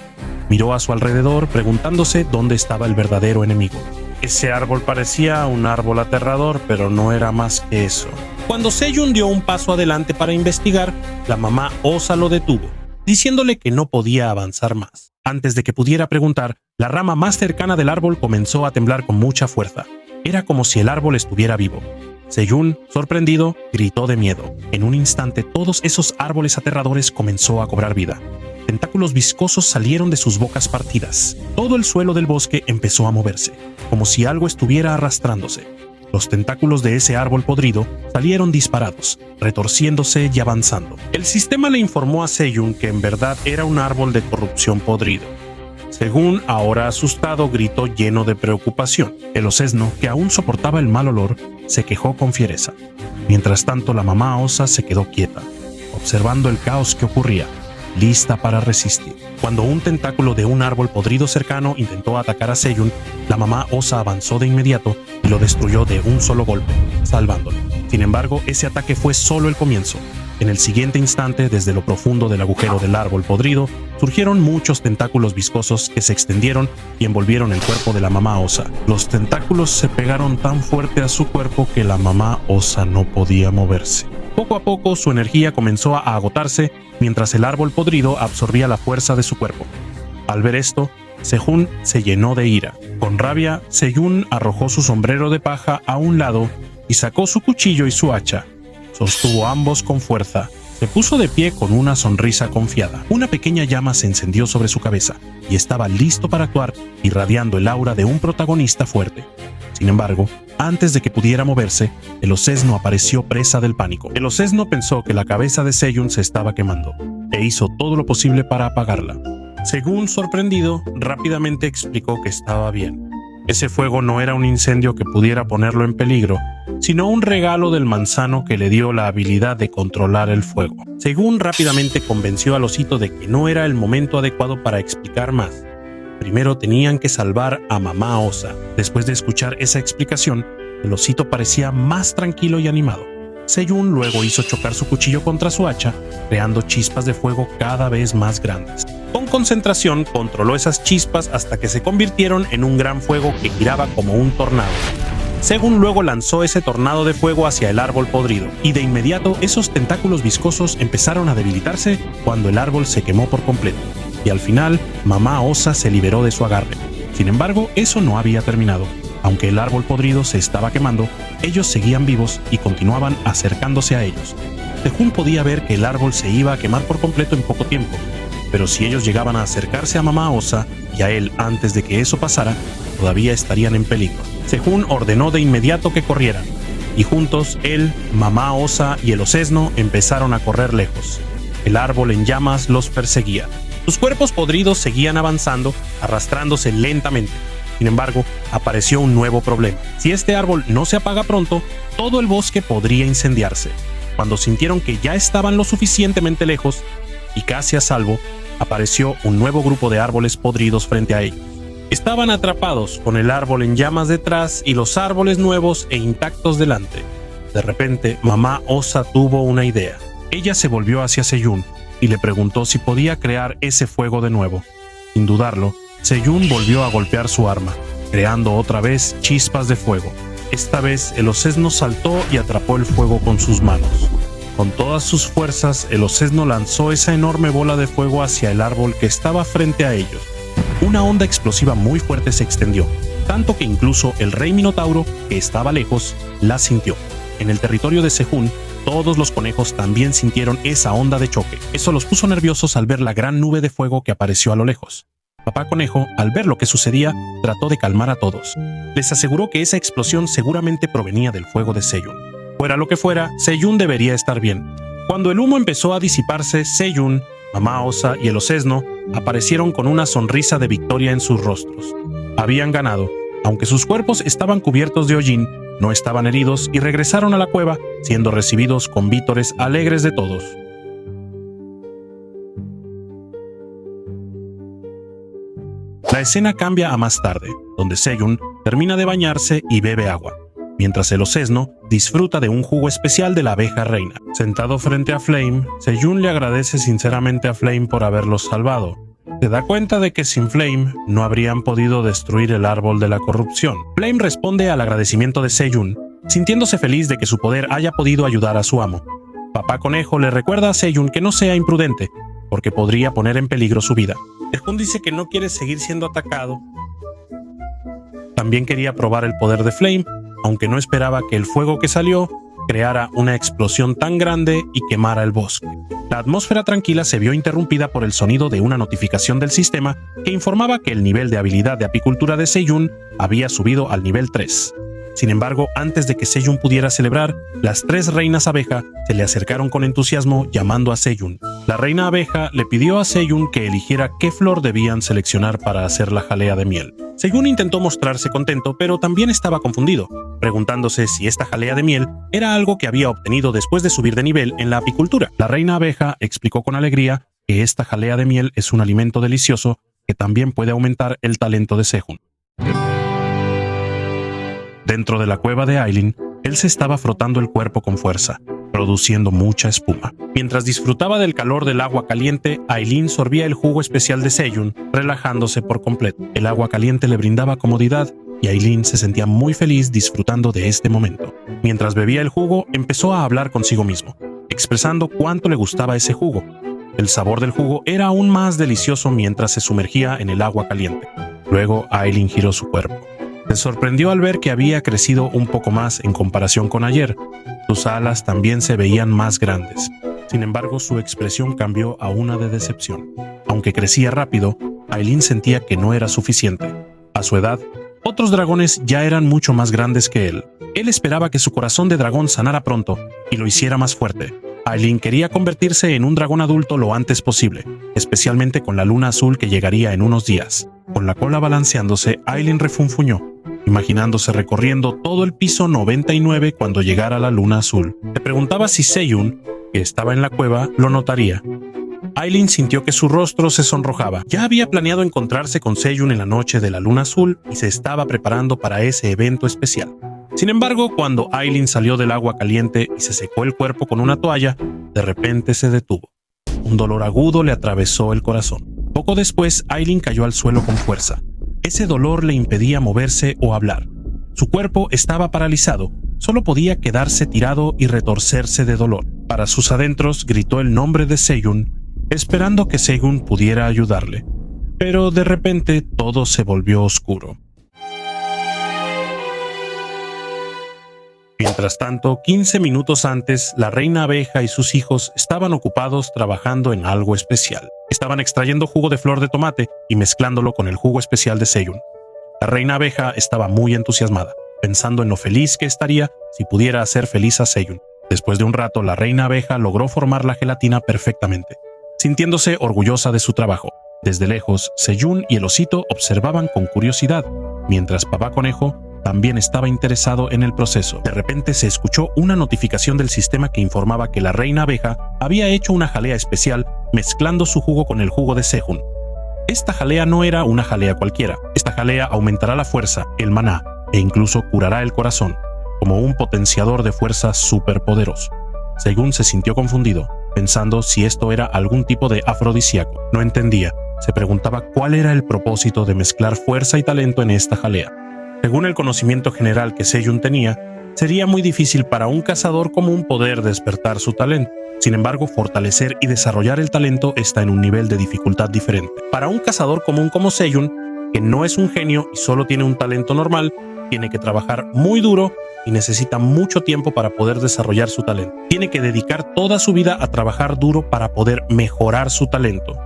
Miró a su alrededor preguntándose dónde estaba el verdadero enemigo. Ese árbol parecía un árbol aterrador, pero no era más que eso. Cuando Seyun dio un paso adelante para investigar, la mamá osa lo detuvo, diciéndole que no podía avanzar más. Antes de que pudiera preguntar, la rama más cercana del árbol comenzó a temblar con mucha fuerza. Era como si el árbol estuviera vivo. Seyun, sorprendido, gritó de miedo. En un instante, todos esos árboles aterradores comenzó a cobrar vida. Tentáculos viscosos salieron de sus bocas partidas. Todo el suelo del bosque empezó a moverse, como si algo estuviera arrastrándose. Los tentáculos de ese árbol podrido salieron disparados, retorciéndose y avanzando. El sistema le informó a Seyun que en verdad era un árbol de corrupción podrido. Sejun, ahora asustado, gritó lleno de preocupación. El osesno, que aún soportaba el mal olor, se quejó con fiereza. Mientras tanto, la mamá osa se quedó quieta, observando el caos que ocurría, lista para resistir. Cuando un tentáculo de un árbol podrido cercano intentó atacar a Seyun, la mamá osa avanzó de inmediato y lo destruyó de un solo golpe, salvándolo. Sin embargo, ese ataque fue solo el comienzo. En el siguiente instante, desde lo profundo del agujero del árbol podrido, surgieron muchos tentáculos viscosos que se extendieron y envolvieron el cuerpo de la mamá osa. Los tentáculos se pegaron tan fuerte a su cuerpo que la mamá osa no podía moverse. Poco a poco, su energía comenzó a agotarse mientras el árbol podrido absorbía la fuerza de su cuerpo. Al ver esto, Sejun se llenó de ira. Con rabia, Seyun arrojó su sombrero de paja a un lado y sacó su cuchillo y su hacha. Sostuvo ambos con fuerza. Se puso de pie con una sonrisa confiada. Una pequeña llama se encendió sobre su cabeza y estaba listo para actuar, irradiando el aura de un protagonista fuerte. Sin embargo, antes de que pudiera moverse, el osesno apareció presa del pánico. El osesno pensó que la cabeza de Seyun se estaba quemando e hizo todo lo posible para apagarla. Sejun, sorprendido, rápidamente explicó que estaba bien. Ese fuego no era un incendio que pudiera ponerlo en peligro, sino un regalo del manzano que le dio la habilidad de controlar el fuego. Sejun rápidamente convenció al osito de que no era el momento adecuado para explicar más. Primero tenían que salvar a mamá osa. Después de escuchar esa explicación, el osito parecía más tranquilo y animado. Sejun luego hizo chocar su cuchillo contra su hacha, creando chispas de fuego cada vez más grandes. Con Con concentración controló esas chispas hasta que se convirtieron en un gran fuego que giraba como un tornado. Sejun luego lanzó ese tornado de fuego hacia el árbol podrido, y de inmediato esos tentáculos viscosos empezaron a debilitarse cuando el árbol se quemó por completo, y al final Mamá Osa se liberó de su agarre. Sin embargo, eso no había terminado. Aunque el árbol podrido se estaba quemando, ellos seguían vivos y continuaban acercándose a ellos. Sejun podía ver que el árbol se iba a quemar por completo en poco tiempo, pero si ellos llegaban a acercarse a Mamá Osa y a él antes de que eso pasara, todavía estarían en peligro. Sejun ordenó de inmediato que corrieran, y juntos él, Mamá Osa y el Osesno empezaron a correr lejos. El árbol en llamas los perseguía. Sus cuerpos podridos seguían avanzando, arrastrándose lentamente. Sin embargo, apareció un nuevo problema. Si este árbol no se apaga pronto, todo el bosque podría incendiarse. Cuando sintieron que ya estaban lo suficientemente lejos y casi a salvo, apareció un nuevo grupo de árboles podridos frente a ellos. Estaban atrapados con el árbol en llamas detrás y los árboles nuevos e intactos delante. De repente, Mamá Osa tuvo una idea. Ella se volvió hacia Sejun y le preguntó si podía crear ese fuego de nuevo. Sin dudarlo, Sejun volvió a golpear su arma, creando otra vez chispas de fuego. Esta vez el Osesno saltó y atrapó el fuego con sus manos. Con todas sus fuerzas, el Osesno lanzó esa enorme bola de fuego hacia el árbol que estaba frente a ellos. Una onda explosiva muy fuerte se extendió, tanto que incluso el rey Minotauro, que estaba lejos, la sintió. En el territorio de Sejun, todos los conejos también sintieron esa onda de choque. Eso los puso nerviosos al ver la gran nube de fuego que apareció a lo lejos. Papá Conejo, al ver lo que sucedía, trató de calmar a todos. Les aseguró que esa explosión seguramente provenía del fuego de Sejun. Fuera lo que fuera, Sejun debería estar bien. Cuando el humo empezó a disiparse, Sejun, Mamá Osa y el Osesno aparecieron con una sonrisa de victoria en sus rostros. Habían ganado. Aunque sus cuerpos estaban cubiertos de hollín, no estaban heridos y regresaron a la cueva, siendo recibidos con vítores alegres de todos. La escena cambia a más tarde, donde Sejun termina de bañarse y bebe agua, mientras el Osesno disfruta de un jugo especial de la abeja reina. Sentado frente a Flame, Sejun le agradece sinceramente a Flame por haberlos salvado. Se da cuenta de que sin Flame no habrían podido destruir el árbol de la corrupción. Flame responde al agradecimiento de Sejun, sintiéndose feliz de que su poder haya podido ayudar a su amo. Papá Conejo le recuerda a Sejun que no sea imprudente, porque podría poner en peligro su vida. Sejun dice que no quiere seguir siendo atacado. También quería probar el poder de Flame, aunque no esperaba que el fuego que salió creara una explosión tan grande y quemara el bosque. La atmósfera tranquila se vio interrumpida por el sonido de una notificación del sistema que informaba que el nivel de habilidad de apicultura de Sejun había subido al nivel 3. Sin embargo, antes de que Sejun pudiera celebrar, las 3 reinas abeja se le acercaron con entusiasmo llamando a Sejun. La reina abeja le pidió a Sejun que eligiera qué flor debían seleccionar para hacer la jalea de miel. Sejun intentó mostrarse contento, pero también estaba confundido, preguntándose si esta jalea de miel era algo que había obtenido después de subir de nivel en la apicultura. La reina abeja explicó con alegría que esta jalea de miel es un alimento delicioso que también puede aumentar el talento de Sejun. Dentro de la cueva de Aileen, él se estaba frotando el cuerpo con fuerza, produciendo mucha espuma. Mientras disfrutaba del calor del agua caliente, Aileen sorbía el jugo especial de Sejun, relajándose por completo. El agua caliente le brindaba comodidad y Aileen se sentía muy feliz disfrutando de este momento. Mientras bebía el jugo, empezó a hablar consigo mismo, expresando cuánto le gustaba ese jugo. El sabor del jugo era aún más delicioso mientras se sumergía en el agua caliente. Luego, Aileen giró su cuerpo. Se sorprendió al ver que había crecido un poco más en comparación con ayer. Sus alas también se veían más grandes. Sin embargo, su expresión cambió a una de decepción. Aunque crecía rápido, Aileen sentía que no era suficiente. A su edad, otros dragones ya eran mucho más grandes que él. Él esperaba que su corazón de dragón sanara pronto y lo hiciera más fuerte. Aileen quería convertirse en un dragón adulto lo antes posible, especialmente con la luna azul que llegaría en unos días. Con la cola balanceándose, Aileen refunfuñó, imaginándose recorriendo todo el piso 99 cuando llegara la luna azul. Se preguntaba si Sejun, que estaba en la cueva, lo notaría. Aileen sintió que su rostro se sonrojaba. Ya había planeado encontrarse con Sejun en la noche de la luna azul y se estaba preparando para ese evento especial. Sin embargo, cuando Aileen salió del agua caliente y se secó el cuerpo con una toalla, de repente se detuvo. Un dolor agudo le atravesó el corazón. Poco después, Aileen cayó al suelo con fuerza. Ese dolor le impedía moverse o hablar. Su cuerpo estaba paralizado, solo podía quedarse tirado y retorcerse de dolor. Para sus adentros gritó el nombre de Seyun, esperando que Seyun pudiera ayudarle. Pero de repente todo se volvió oscuro. Mientras tanto, 15 minutos antes, la reina abeja y sus hijos estaban ocupados trabajando en algo especial. Estaban extrayendo jugo de flor de tomate y mezclándolo con el jugo especial de Seyun. La reina abeja estaba muy entusiasmada, pensando en lo feliz que estaría si pudiera hacer feliz a Seyun. Después de un rato, la reina abeja logró formar la gelatina perfectamente, sintiéndose orgullosa de su trabajo. Desde lejos, Seyun y el osito observaban con curiosidad, mientras Papá Conejo también estaba interesado en el proceso. De repente se escuchó una notificación del sistema que informaba que la reina abeja había hecho una jalea especial mezclando su jugo con el jugo de Sejun. Esta jalea no era una jalea cualquiera. Esta jalea aumentará la fuerza, el maná, e incluso curará el corazón, como un potenciador de fuerza superpoderoso. Sejun se sintió confundido, pensando si esto era algún tipo de afrodisíaco. No entendía. Se preguntaba cuál era el propósito de mezclar fuerza y talento en esta jalea. Según el conocimiento general que Seyun tenía, sería muy difícil para un cazador común poder despertar su talento. Sin embargo, fortalecer y desarrollar el talento está en un nivel de dificultad diferente. Para un cazador común como Seyun, que no es un genio y solo tiene un talento normal, tiene que trabajar muy duro y necesita mucho tiempo para poder desarrollar su talento. Tiene que dedicar toda su vida a trabajar duro para poder mejorar su talento.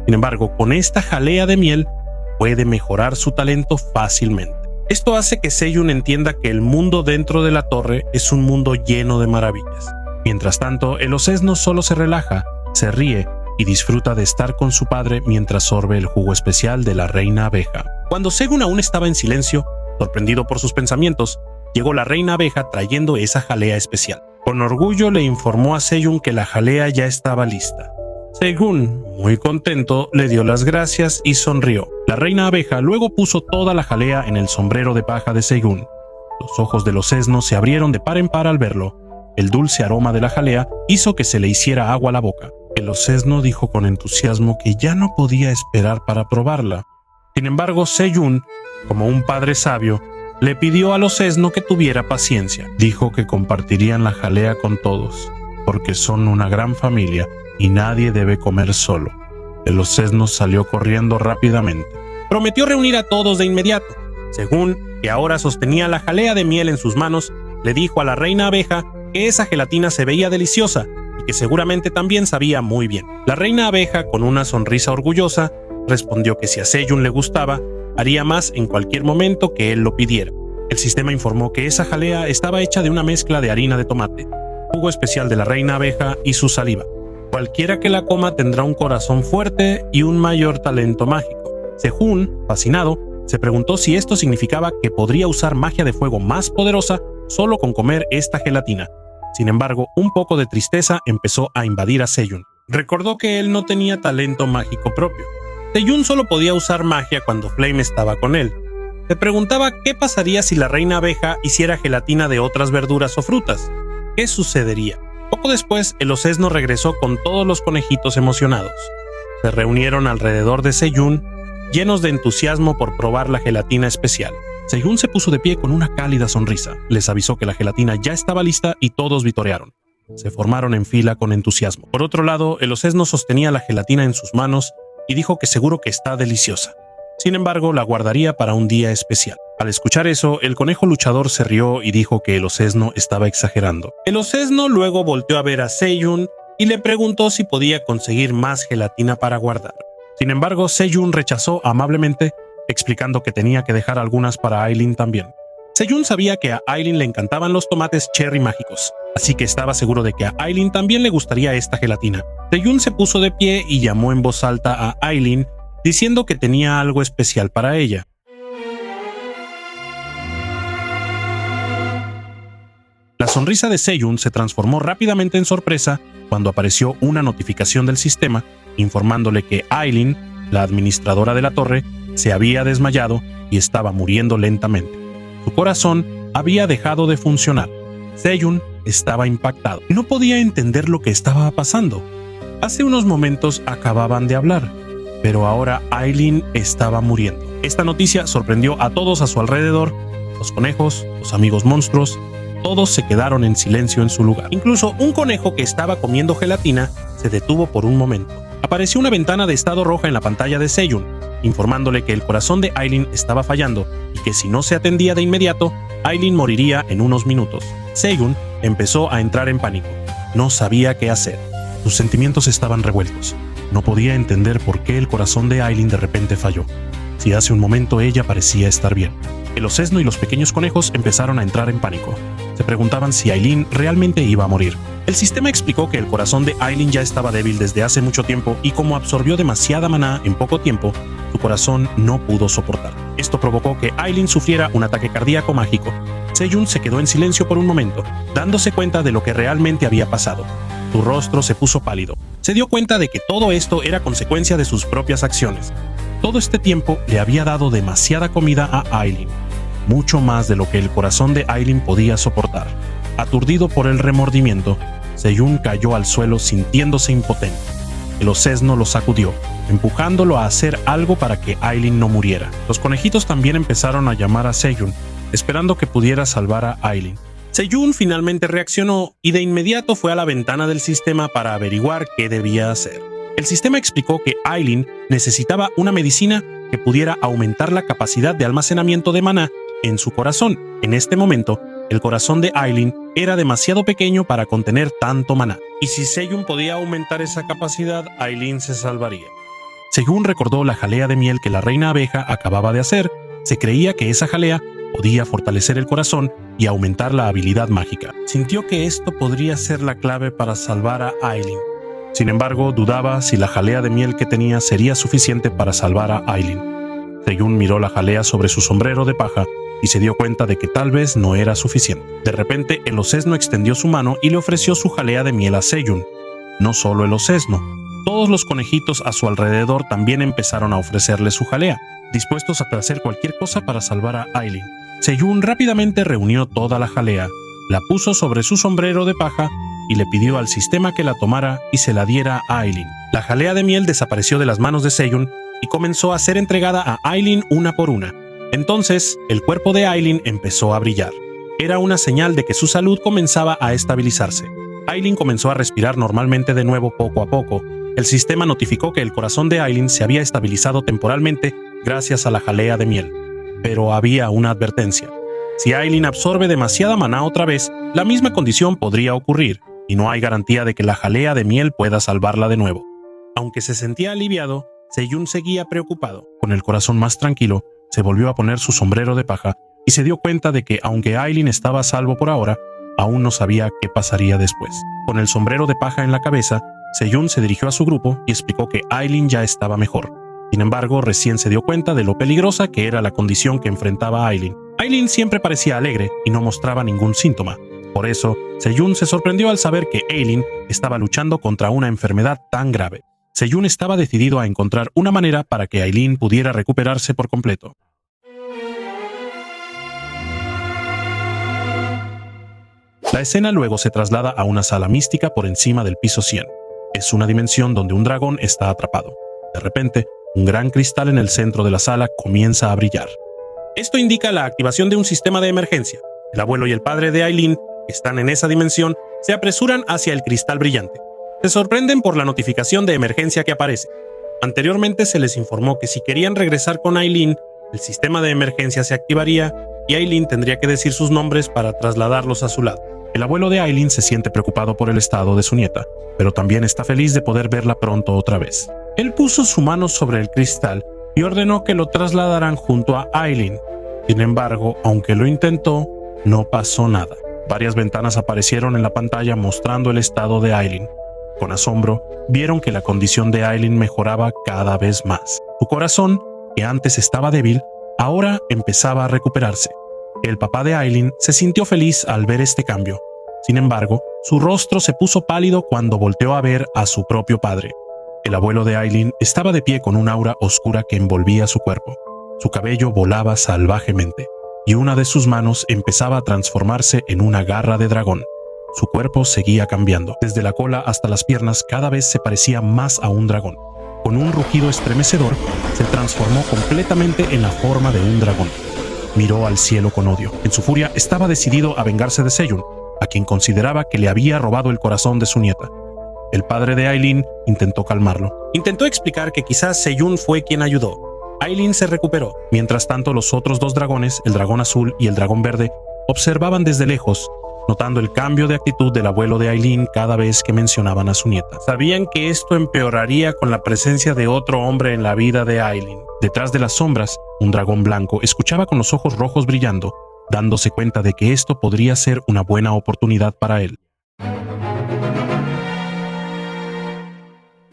Sin embargo, con esta jalea de miel, puede mejorar su talento fácilmente. Esto hace que Seyun entienda que el mundo dentro de la torre es un mundo lleno de maravillas. Mientras tanto, el osesno solo se relaja, se ríe y disfruta de estar con su padre mientras sorbe el jugo especial de la reina abeja. Cuando Seyun aún estaba en silencio, sorprendido por sus pensamientos, llegó la reina abeja trayendo esa jalea especial. Con orgullo le informó a Seyun que la jalea ya estaba lista. Seyun, muy contento, le dio las gracias y sonrió. La reina abeja luego puso toda la jalea en el sombrero de paja de Seyun. Los ojos del osesno se abrieron de par en par al verlo. El dulce aroma de la jalea hizo que se le hiciera agua a la boca. El osesno dijo con entusiasmo que ya no podía esperar para probarla. Sin embargo, Seyun, como un padre sabio, le pidió al osesno que tuviera paciencia. Dijo que compartirían la jalea con todos, porque son una gran familia y nadie debe comer solo. El osesno salió corriendo rápidamente. Prometió reunir a todos de inmediato. Según que ahora sostenía la jalea de miel en sus manos, le dijo a la reina abeja que esa gelatina se veía deliciosa y que seguramente también sabía muy bien. La reina abeja, con una sonrisa orgullosa, respondió que si a Seyun le gustaba, haría más en cualquier momento que él lo pidiera. El sistema informó que esa jalea estaba hecha de una mezcla de harina de tomate, jugo especial de la reina abeja y su saliva. Cualquiera que la coma tendrá un corazón fuerte y un mayor talento mágico. Sejun, fascinado, se preguntó si esto significaba que podría usar magia de fuego más poderosa solo con comer esta gelatina. Sin embargo, un poco de tristeza empezó a invadir a Seyun. Recordó que él no tenía talento mágico propio. Seyun solo podía usar magia cuando Flame estaba con él. Se preguntaba qué pasaría si la reina abeja hiciera gelatina de otras verduras o frutas. ¿Qué sucedería? Poco después, el osesno regresó con todos los conejitos emocionados. Se reunieron alrededor de Seyun, llenos de entusiasmo por probar la gelatina especial. Seyun se puso de pie con una cálida sonrisa. Les avisó que la gelatina ya estaba lista y todos vitorearon. Se formaron en fila con entusiasmo. Por otro lado, el osesno sostenía la gelatina en sus manos y dijo que seguro que está deliciosa. Sin embargo, la guardaría para un día especial. Al escuchar eso, el conejo luchador se rió y dijo que el osesno estaba exagerando. El osesno luego volteó a ver a Seyun y le preguntó si podía conseguir más gelatina para guardar. Sin embargo, Seyun rechazó amablemente, explicando que tenía que dejar algunas para Aileen también. Seyun sabía que a Aileen le encantaban los tomates cherry mágicos, así que estaba seguro de que a Aileen también le gustaría esta gelatina. Seyun se puso de pie y llamó en voz alta a Aileen, diciendo que tenía algo especial para ella. La sonrisa de Seyun se transformó rápidamente en sorpresa cuando apareció una notificación del sistema informándole que Aileen, la administradora de la torre, se había desmayado y estaba muriendo lentamente. Su corazón había dejado de funcionar. Seyun estaba impactado y no podía entender lo que estaba pasando. Hace unos momentos acababan de hablar. pero ahora Aileen estaba muriendo. Esta noticia sorprendió a todos a su alrededor. Los conejos, los amigos monstruos, todos se quedaron en silencio en su lugar. Incluso un conejo que estaba comiendo gelatina se detuvo por un momento. Apareció una ventana de estado roja en la pantalla de Seyun, informándole que el corazón de Aileen estaba fallando y que si no se atendía de inmediato, Aileen moriría en unos minutos. Seyun empezó a entrar en pánico. No sabía qué hacer. Sus sentimientos estaban revueltos. No podía entender por qué el corazón de Aileen de repente falló, si hace un momento ella parecía estar bien. El Osesno y los pequeños conejos empezaron a entrar en pánico. Se preguntaban si Aileen realmente iba a morir. El sistema explicó que el corazón de Aileen ya estaba débil desde hace mucho tiempo y como absorbió demasiada maná en poco tiempo, su corazón no pudo soportar. Esto provocó que Aileen sufriera un ataque cardíaco mágico. Seyun se quedó en silencio por un momento, dándose cuenta de lo que realmente había pasado. Su rostro se puso pálido. Se dio cuenta de que todo esto era consecuencia de sus propias acciones. Todo este tiempo le había dado demasiada comida a Aileen, mucho más de lo que el corazón de Aileen podía soportar. Aturdido por el remordimiento, Seyun cayó al suelo sintiéndose impotente. El Osesno lo sacudió, empujándolo a hacer algo para que Aileen no muriera. Los conejitos también empezaron a llamar a Seyun, esperando que pudiera salvar a Aileen. Seyun finalmente reaccionó y de inmediato fue a la ventana del sistema para averiguar qué debía hacer. El sistema explicó que Aileen necesitaba una medicina que pudiera aumentar la capacidad de almacenamiento de maná en su corazón. En este momento, el corazón de Aileen era demasiado pequeño para contener tanto maná, y si Seyun podía aumentar esa capacidad, Aileen se salvaría. Seyun recordó la jalea de miel que la reina abeja acababa de hacer. Se creía que esa jalea podía fortalecer el corazón y aumentar la habilidad mágica. Sintió que esto podría ser la clave para salvar a Aileen. Sin embargo, dudaba si la jalea de miel que tenía sería suficiente para salvar a Aileen. Seyun miró la jalea sobre su sombrero de paja y se dio cuenta de que tal vez no era suficiente. De repente, el Osesno extendió su mano y le ofreció su jalea de miel a Seyun. No solo el Osesno, todos los conejitos a su alrededor también empezaron a ofrecerle su jalea, dispuestos a hacer cualquier cosa para salvar a Aileen. Seyun rápidamente reunió toda la jalea, la puso sobre su sombrero de paja y le pidió al sistema que la tomara y se la diera a Aileen. La jalea de miel desapareció de las manos de Seyun y comenzó a ser entregada a Aileen una por una. Entonces, el cuerpo de Aileen empezó a brillar. Era una señal de que su salud comenzaba a estabilizarse. Aileen comenzó a respirar normalmente de nuevo poco a poco. El sistema notificó que el corazón de Aileen se había estabilizado temporalmente gracias a la jalea de miel. Pero había una advertencia. Si Aileen absorbe demasiada maná otra vez, la misma condición podría ocurrir, y no hay garantía de que la jalea de miel pueda salvarla de nuevo. Aunque se sentía aliviado, Seyun seguía preocupado. Con el corazón más tranquilo, se volvió a poner su sombrero de paja y se dio cuenta de que, aunque Aileen estaba a salvo por ahora, aún no sabía qué pasaría después. Con el sombrero de paja en la cabeza, Seyun se dirigió a su grupo y explicó que Aileen ya estaba mejor. Sin embargo, recién se dio cuenta de lo peligrosa que era la condición que enfrentaba Aileen. Aileen siempre parecía alegre y no mostraba ningún síntoma. Por eso, Seyun se sorprendió al saber que Aileen estaba luchando contra una enfermedad tan grave. Seyun estaba decidido a encontrar una manera para que Aileen pudiera recuperarse por completo. La escena luego se traslada a una sala mística por encima del piso 100. Es una dimensión donde un dragón está atrapado. De repente, un gran cristal en el centro de la sala comienza a brillar. Esto indica la activación de un sistema de emergencia. El abuelo y el padre de Aileen, que están en esa dimensión, se apresuran hacia el cristal brillante. Se sorprenden por la notificación de emergencia que aparece. Anteriormente se les informó que si querían regresar con Aileen, el sistema de emergencia se activaría y Aileen tendría que decir sus nombres para trasladarlos a su lado. El abuelo de Aileen se siente preocupado por el estado de su nieta, pero también está feliz de poder verla pronto otra vez. Él puso su mano sobre el cristal y ordenó que lo trasladaran junto a Aileen. Sin embargo, aunque lo intentó, no pasó nada. Varias ventanas aparecieron en la pantalla mostrando el estado de Aileen. Con asombro, vieron que la condición de Aileen mejoraba cada vez más. Su corazón, que antes estaba débil, ahora empezaba a recuperarse. El papá de Aileen se sintió feliz al ver este cambio. Sin embargo, su rostro se puso pálido cuando volteó a ver a su propio padre. El abuelo de Aileen estaba de pie con un aura oscura que envolvía su cuerpo. Su cabello volaba salvajemente, y una de sus manos empezaba a transformarse en una garra de dragón. Su cuerpo seguía cambiando. Desde la cola hasta las piernas cada vez se parecía más a un dragón. Con un rugido estremecedor, se transformó completamente en la forma de un dragón. Miró al cielo con odio. En su furia, estaba decidido a vengarse de Seyun, a quien consideraba que le había robado el corazón de su nieta. El padre de Aileen intentó calmarlo. Intentó explicar que quizás Seyun fue quien ayudó. Aileen se recuperó. Mientras tanto, los otros dos dragones, el dragón azul y el dragón verde, observaban desde lejos, notando el cambio de actitud del abuelo de Aileen cada vez que mencionaban a su nieta. Sabían que esto empeoraría con la presencia de otro hombre en la vida de Aileen. Detrás de las sombras, un dragón blanco escuchaba con los ojos rojos brillando, dándose cuenta de que esto podría ser una buena oportunidad para él.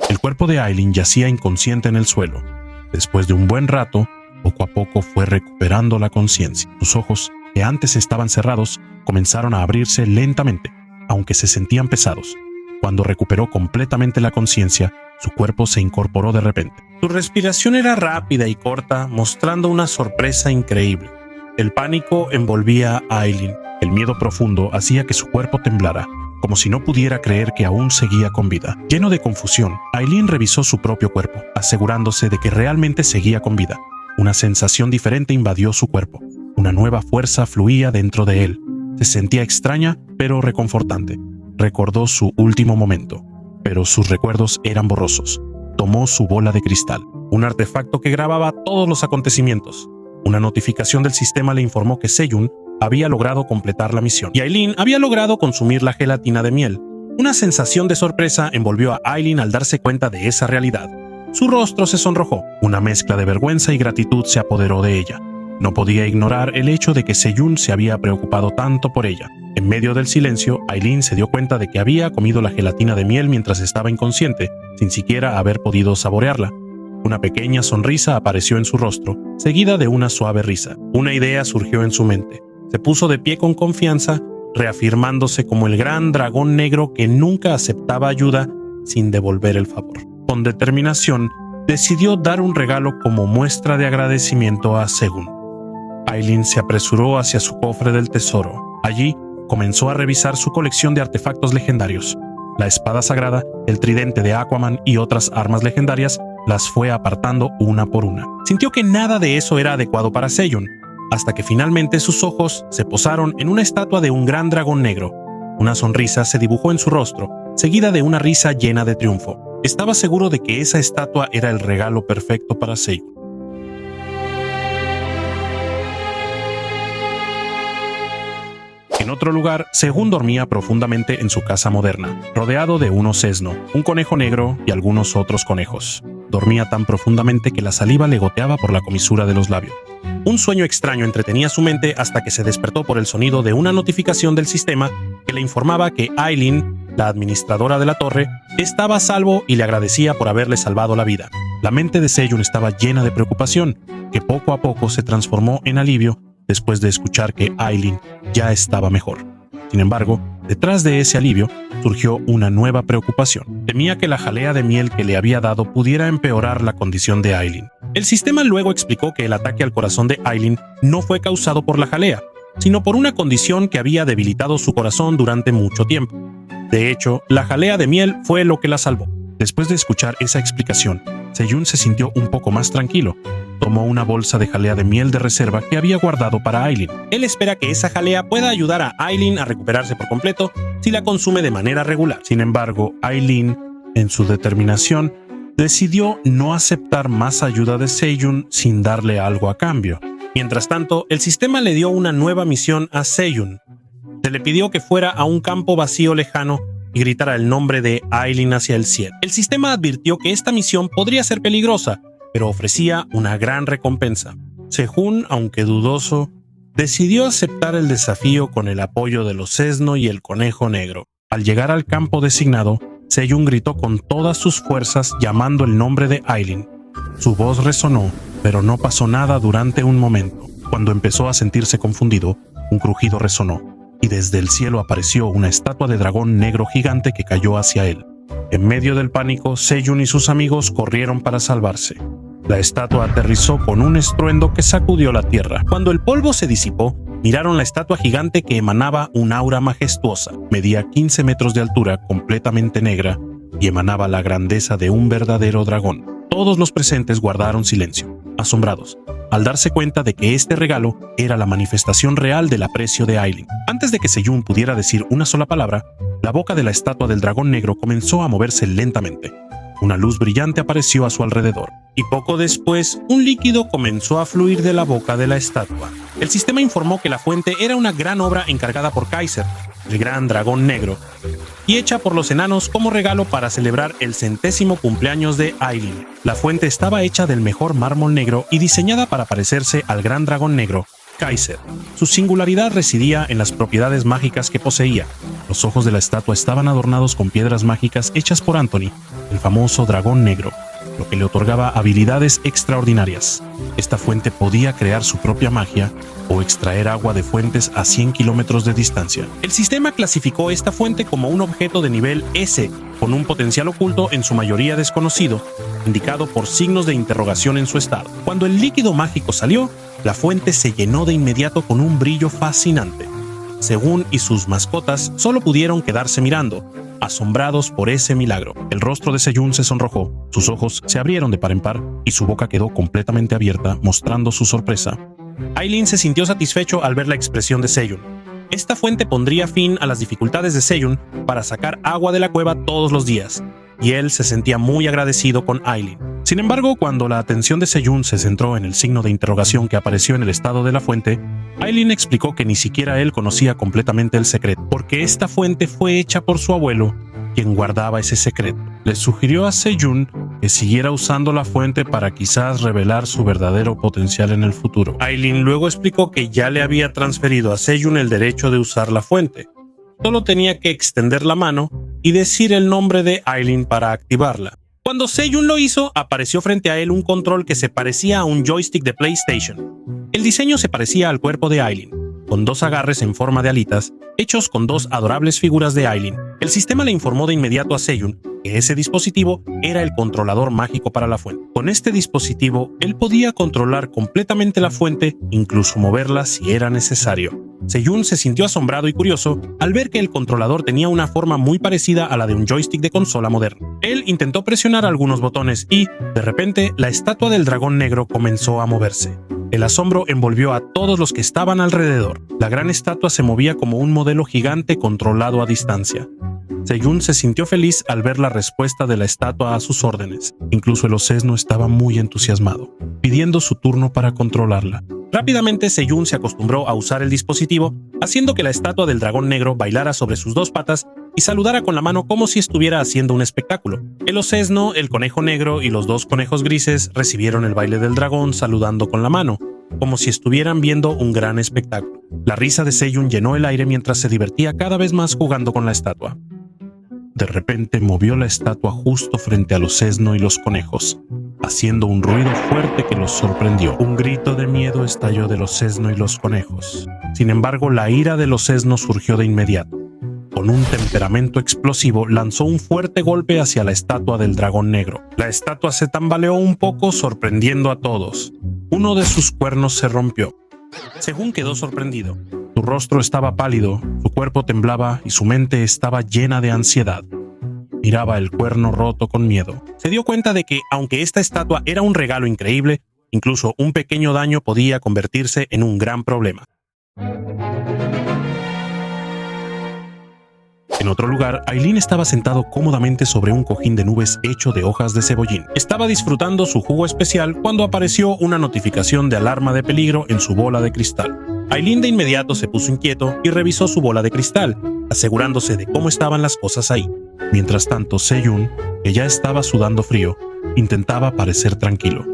El cuerpo de Aileen yacía inconsciente en el suelo. Después de un buen rato, poco a poco fue recuperando la conciencia. Sus ojos, que antes estaban cerrados, comenzaron a abrirse lentamente, aunque se sentían pesados. Cuando recuperó completamente la conciencia, su cuerpo se incorporó de repente. Su respiración era rápida y corta, mostrando una sorpresa increíble. El pánico envolvía a Aileen. El miedo profundo hacía que su cuerpo temblara, como si no pudiera creer que aún seguía con vida. Lleno de confusión, Aileen revisó su propio cuerpo, asegurándose de que realmente seguía con vida. Una sensación diferente invadió su cuerpo. Una nueva fuerza fluía dentro de él. Se sentía extraña, pero reconfortante. Recordó su último momento, pero sus recuerdos eran borrosos. Tomó su bola de cristal, un artefacto que grababa todos los acontecimientos. Una notificación del sistema le informó que Seyun había logrado completar la misión y Aileen había logrado consumir la gelatina de miel. Una sensación de sorpresa envolvió a Aileen al darse cuenta de esa realidad. Su rostro se sonrojó. Una mezcla de vergüenza y gratitud se apoderó de ella. No podía ignorar el hecho de que Seyun se había preocupado tanto por ella. En medio del silencio, Aileen se dio cuenta de que había comido la gelatina de miel mientras estaba inconsciente, sin siquiera haber podido saborearla. Una pequeña sonrisa apareció en su rostro, seguida de una suave risa. Una idea surgió en su mente. Se puso de pie con confianza, reafirmándose como el gran dragón negro que nunca aceptaba ayuda sin devolver el favor. Con determinación, decidió dar un regalo como muestra de agradecimiento a Seyun. Aileen se apresuró hacia su cofre del tesoro. Allí, comenzó a revisar su colección de artefactos legendarios. La espada sagrada, el tridente de Aquaman y otras armas legendarias las fue apartando una por una. Sintió que nada de eso era adecuado para Seyun, hasta que finalmente sus ojos se posaron en una estatua de un gran dragón negro. Una sonrisa se dibujó en su rostro, seguida de una risa llena de triunfo. Estaba seguro de que esa estatua era el regalo perfecto para Seyun. En otro lugar, Seyun dormía profundamente en su casa moderna, rodeado de un osesno, un conejo negro y algunos otros conejos. Dormía tan profundamente que la saliva le goteaba por la comisura de los labios. Un sueño extraño entretenía su mente hasta que se despertó por el sonido de una notificación del sistema que le informaba que Aileen, la administradora de la torre, estaba a salvo y le agradecía por haberle salvado la vida. La mente de Seyun estaba llena de preocupación, que poco a poco se transformó en alivio después de escuchar que Aileen ya estaba mejor. Sin embargo, detrás de ese alivio surgió una nueva preocupación. Temía que la jalea de miel que le había dado pudiera empeorar la condición de Aileen. El sistema luego explicó que el ataque al corazón de Aileen no fue causado por la jalea, sino por una condición que había debilitado su corazón durante mucho tiempo. De hecho, la jalea de miel fue lo que la salvó. Después de escuchar esa explicación, Seyun se sintió un poco más tranquilo. Tomó una bolsa de jalea de miel de reserva que había guardado para Aileen. Él espera que esa jalea pueda ayudar a Aileen a recuperarse por completo si la consume de manera regular. Sin embargo, Aileen, en su determinación, decidió no aceptar más ayuda de Seyun sin darle algo a cambio. Mientras tanto, el sistema le dio una nueva misión a Seyun. Se le pidió que fuera a un campo vacío lejano y gritara el nombre de Aileen hacia el cielo. El sistema advirtió que esta misión podría ser peligrosa, pero ofrecía una gran recompensa. Seyun, aunque dudoso, decidió aceptar el desafío con el apoyo del osesno y el conejo negro. Al llegar al campo designado, Seyun gritó con todas sus fuerzas llamando el nombre de Aileen. Su voz resonó, pero no pasó nada durante un momento. Cuando empezó a sentirse confundido, un crujido resonó, y desde el cielo apareció una estatua de dragón negro gigante que cayó hacia él. En medio del pánico, Seyun y sus amigos corrieron para salvarse. La estatua aterrizó con un estruendo que sacudió la tierra. Cuando el polvo se disipó, miraron la estatua gigante que emanaba un aura majestuosa. Medía 15 metros de altura, completamente negra, y emanaba la grandeza de un verdadero dragón. Todos los presentes guardaron silencio, asombrados, al darse cuenta de que este regalo era la manifestación real del aprecio de Aileen. Antes de que Seyun pudiera decir una sola palabra, la boca de la estatua del dragón negro comenzó a moverse lentamente. Una luz brillante apareció a su alrededor, y poco después, un líquido comenzó a fluir de la boca de la estatua. El sistema informó que la fuente era una gran obra encargada por Kaiser, el gran dragón negro, y hecha por los enanos como regalo para celebrar el 100º cumpleaños de Aileen. La fuente estaba hecha del mejor mármol negro y diseñada para parecerse al gran dragón negro, Kaiser. Su singularidad residía en las propiedades mágicas que poseía. Los ojos de la estatua estaban adornados con piedras mágicas hechas por Anthony, el famoso dragón negro, lo que le otorgaba habilidades extraordinarias. Esta fuente podía crear su propia magia o extraer agua de fuentes a 100 kilómetros de distancia. El sistema clasificó esta fuente como un objeto de nivel S, con un potencial oculto en su mayoría desconocido, indicado por signos de interrogación en su estado. Cuando el líquido mágico salió, la fuente se llenó de inmediato con un brillo fascinante. Según y sus mascotas solo pudieron quedarse mirando, asombrados por ese milagro. El rostro de Seyun se sonrojó, sus ojos se abrieron de par en par y su boca quedó completamente abierta, mostrando su sorpresa. Aileen se sintió satisfecho al ver la expresión de Seyun. Esta fuente pondría fin a las dificultades de Seyun para sacar agua de la cueva todos los días, y él se sentía muy agradecido con Aileen. Sin embargo, cuando la atención de Seyun se centró en el signo de interrogación que apareció en el estado de la fuente, Aileen explicó que ni siquiera él conocía completamente el secreto, porque esta fuente fue hecha por su abuelo, quien guardaba ese secreto. Le sugirió a Seyun que siguiera usando la fuente para quizás revelar su verdadero potencial en el futuro. Aileen luego explicó que ya le había transferido a Seyun el derecho de usar la fuente. Solo tenía que extender la mano y decir el nombre de Aileen para activarla. Cuando Seyun lo hizo, apareció frente a él un control que se parecía a un joystick de PlayStation. El diseño se parecía al cuerpo de Aileen, con dos agarres en forma de alitas, hechos con dos adorables figuras de Aileen. El sistema le informó de inmediato a Seyun que ese dispositivo era el controlador mágico para la fuente. Con este dispositivo, él podía controlar completamente la fuente, incluso moverla si era necesario. Seyun se sintió asombrado y curioso al ver que el controlador tenía una forma muy parecida a la de un joystick de consola moderna. Él intentó presionar algunos botones y, de repente, la estatua del dragón negro comenzó a moverse. El asombro envolvió a todos los que estaban alrededor. La gran estatua se movía como un modelo gigante controlado a distancia. Seyun se sintió feliz al ver la respuesta de la estatua a sus órdenes. Incluso el Osesno estaba muy entusiasmado, pidiendo su turno para controlarla. Rápidamente Seyun se acostumbró a usar el dispositivo, haciendo que la estatua del dragón negro bailara sobre sus dos patas y saludara con la mano como si estuviera haciendo un espectáculo. El Osesno, el conejo negro y los dos conejos grises recibieron el baile del dragón saludando con la mano, como si estuvieran viendo un gran espectáculo. La risa de Seyun llenó el aire mientras se divertía cada vez más jugando con la estatua. De repente movió la estatua justo frente al Osesno y los conejos, haciendo un ruido fuerte que los sorprendió. Un grito de miedo estalló del Osesno y los conejos. Sin embargo, la ira del Osesno surgió de inmediato. Con un temperamento explosivo, lanzó un fuerte golpe hacia la estatua del dragón negro. La estatua se tambaleó un poco, sorprendiendo a todos. Uno de sus cuernos se rompió. Seyun quedó sorprendido. Su rostro estaba pálido, su cuerpo temblaba y su mente estaba llena de ansiedad. Miraba el cuerno roto con miedo. Se dio cuenta de que, aunque esta estatua era un regalo increíble, incluso un pequeño daño podía convertirse en un gran problema. En otro lugar, Aileen estaba sentado cómodamente sobre un cojín de nubes hecho de hojas de cebollín. Estaba disfrutando su jugo especial cuando apareció una notificación de alarma de peligro en su bola de cristal. Aileen de inmediato se puso inquieto y revisó su bola de cristal, asegurándose de cómo estaban las cosas ahí. Mientras tanto, Seyun, que ya estaba sudando frío, intentaba parecer tranquilo.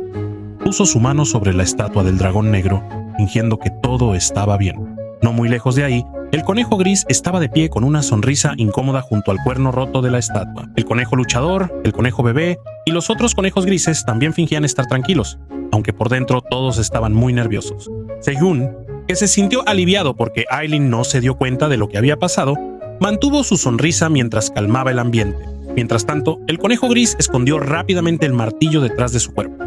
Puso su mano sobre la estatua del dragón negro, fingiendo que todo estaba bien. No muy lejos de ahí, el conejo gris estaba de pie con una sonrisa incómoda junto al cuerno roto de la estatua. El conejo luchador, el conejo bebé y los otros conejos grises también fingían estar tranquilos, aunque por dentro todos estaban muy nerviosos. Seyun, que se sintió aliviado porque Aileen no se dio cuenta de lo que había pasado, mantuvo su sonrisa mientras calmaba el ambiente. Mientras tanto, el conejo gris escondió rápidamente el martillo detrás de su cuerpo.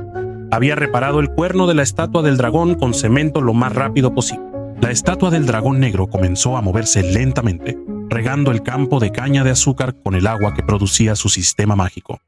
Había reparado el cuerno de la estatua del dragón con cemento lo más rápido posible. La estatua del dragón negro comenzó a moverse lentamente, regando el campo de caña de azúcar con el agua que producía su sistema mágico.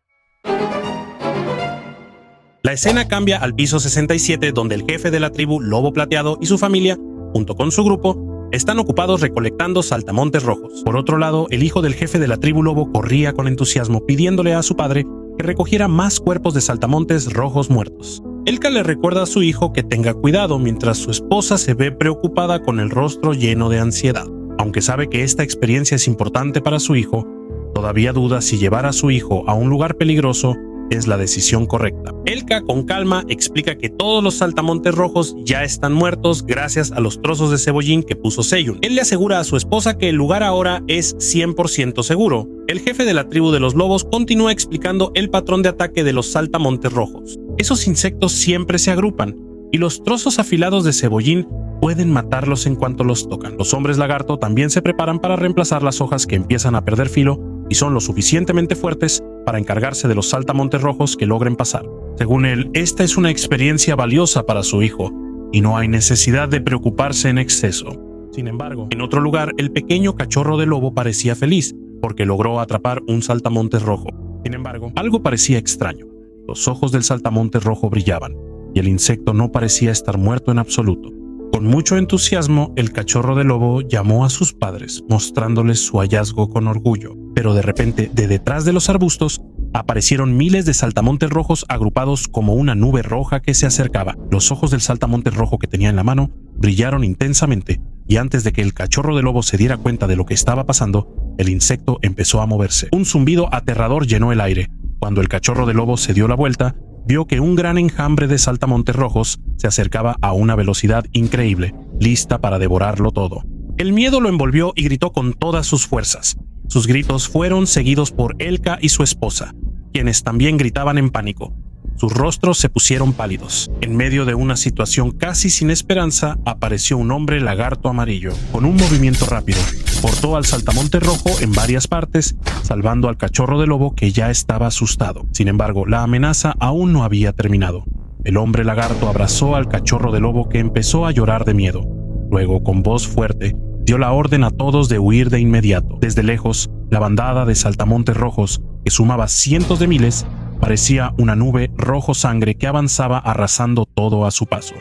La escena cambia al piso 67, donde el jefe de la tribu Lobo Plateado y su familia, junto con su grupo, están ocupados recolectando saltamontes rojos. Por otro lado, el hijo del jefe de la tribu Lobo corría con entusiasmo pidiéndole a su padre que recogiera más cuerpos de saltamontes rojos muertos. Elka le recuerda a su hijo que tenga cuidado mientras su esposa se ve preocupada con el rostro lleno de ansiedad. Aunque sabe que esta experiencia es importante para su hijo, todavía duda si llevar a su hijo a un lugar peligroso es la decisión correcta. Elka, con calma, explica que todos los saltamontes rojos ya están muertos gracias a los trozos de cebollín que puso Seiyun. Él le asegura a su esposa que el lugar ahora es 100% seguro. El jefe de la tribu de los lobos continúa explicando el patrón de ataque de los saltamontes rojos. Esos insectos siempre se agrupan, y los trozos afilados de cebollín pueden matarlos en cuanto los tocan. Los hombres lagarto también se preparan para reemplazar las hojas que empiezan a perder filo y son lo suficientemente fuertes para encargarse de los saltamontes rojos que logren pasar. Según él, esta es una experiencia valiosa para su hijo y no hay necesidad de preocuparse en exceso. Sin embargo, en otro lugar, el pequeño cachorro de lobo parecía feliz porque logró atrapar un saltamontes rojo. Sin embargo, algo parecía extraño. Los ojos del saltamontes rojo brillaban y el insecto no parecía estar muerto en absoluto. Con mucho entusiasmo, el cachorro de lobo llamó a sus padres, mostrándoles su hallazgo con orgullo. Pero de repente, de detrás de los arbustos, aparecieron miles de saltamontes rojos agrupados como una nube roja que se acercaba. Los ojos del saltamontes rojo que tenía en la mano brillaron intensamente, y antes de que el cachorro de lobo se diera cuenta de lo que estaba pasando, el insecto empezó a moverse. Un zumbido aterrador llenó el aire. Cuando el cachorro de lobo se dio la vuelta, vio que un gran enjambre de saltamontes rojos se acercaba a una velocidad increíble, lista para devorarlo todo. El miedo lo envolvió y gritó con todas sus fuerzas. Sus gritos fueron seguidos por Elka y su esposa, quienes también gritaban en pánico. Sus rostros se pusieron pálidos. En medio de una situación casi sin esperanza, apareció un hombre lagarto amarillo. Con un movimiento rápido, cortó al saltamonte rojo en varias partes, salvando al cachorro de lobo que ya estaba asustado. Sin embargo, la amenaza aún no había terminado. El hombre lagarto abrazó al cachorro de lobo que empezó a llorar de miedo. Luego, con voz fuerte, dio la orden a todos de huir de inmediato. Desde lejos, la bandada de saltamontes rojos, que sumaba cientos de miles, parecía una nube rojo sangre que avanzaba arrasando todo a su paso.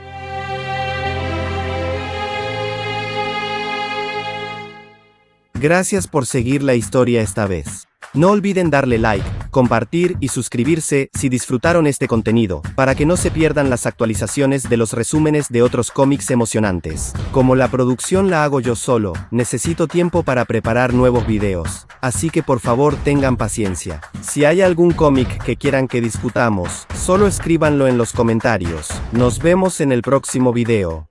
Gracias por seguir la historia esta vez. No olviden darle like, compartir y suscribirse si disfrutaron este contenido, para que no se pierdan las actualizaciones de los resúmenes de otros cómics emocionantes. Como la producción la hago yo solo, necesito tiempo para preparar nuevos videos, así que por favor tengan paciencia. Si hay algún cómic que quieran que discutamos, solo escríbanlo en los comentarios. Nos vemos en el próximo video.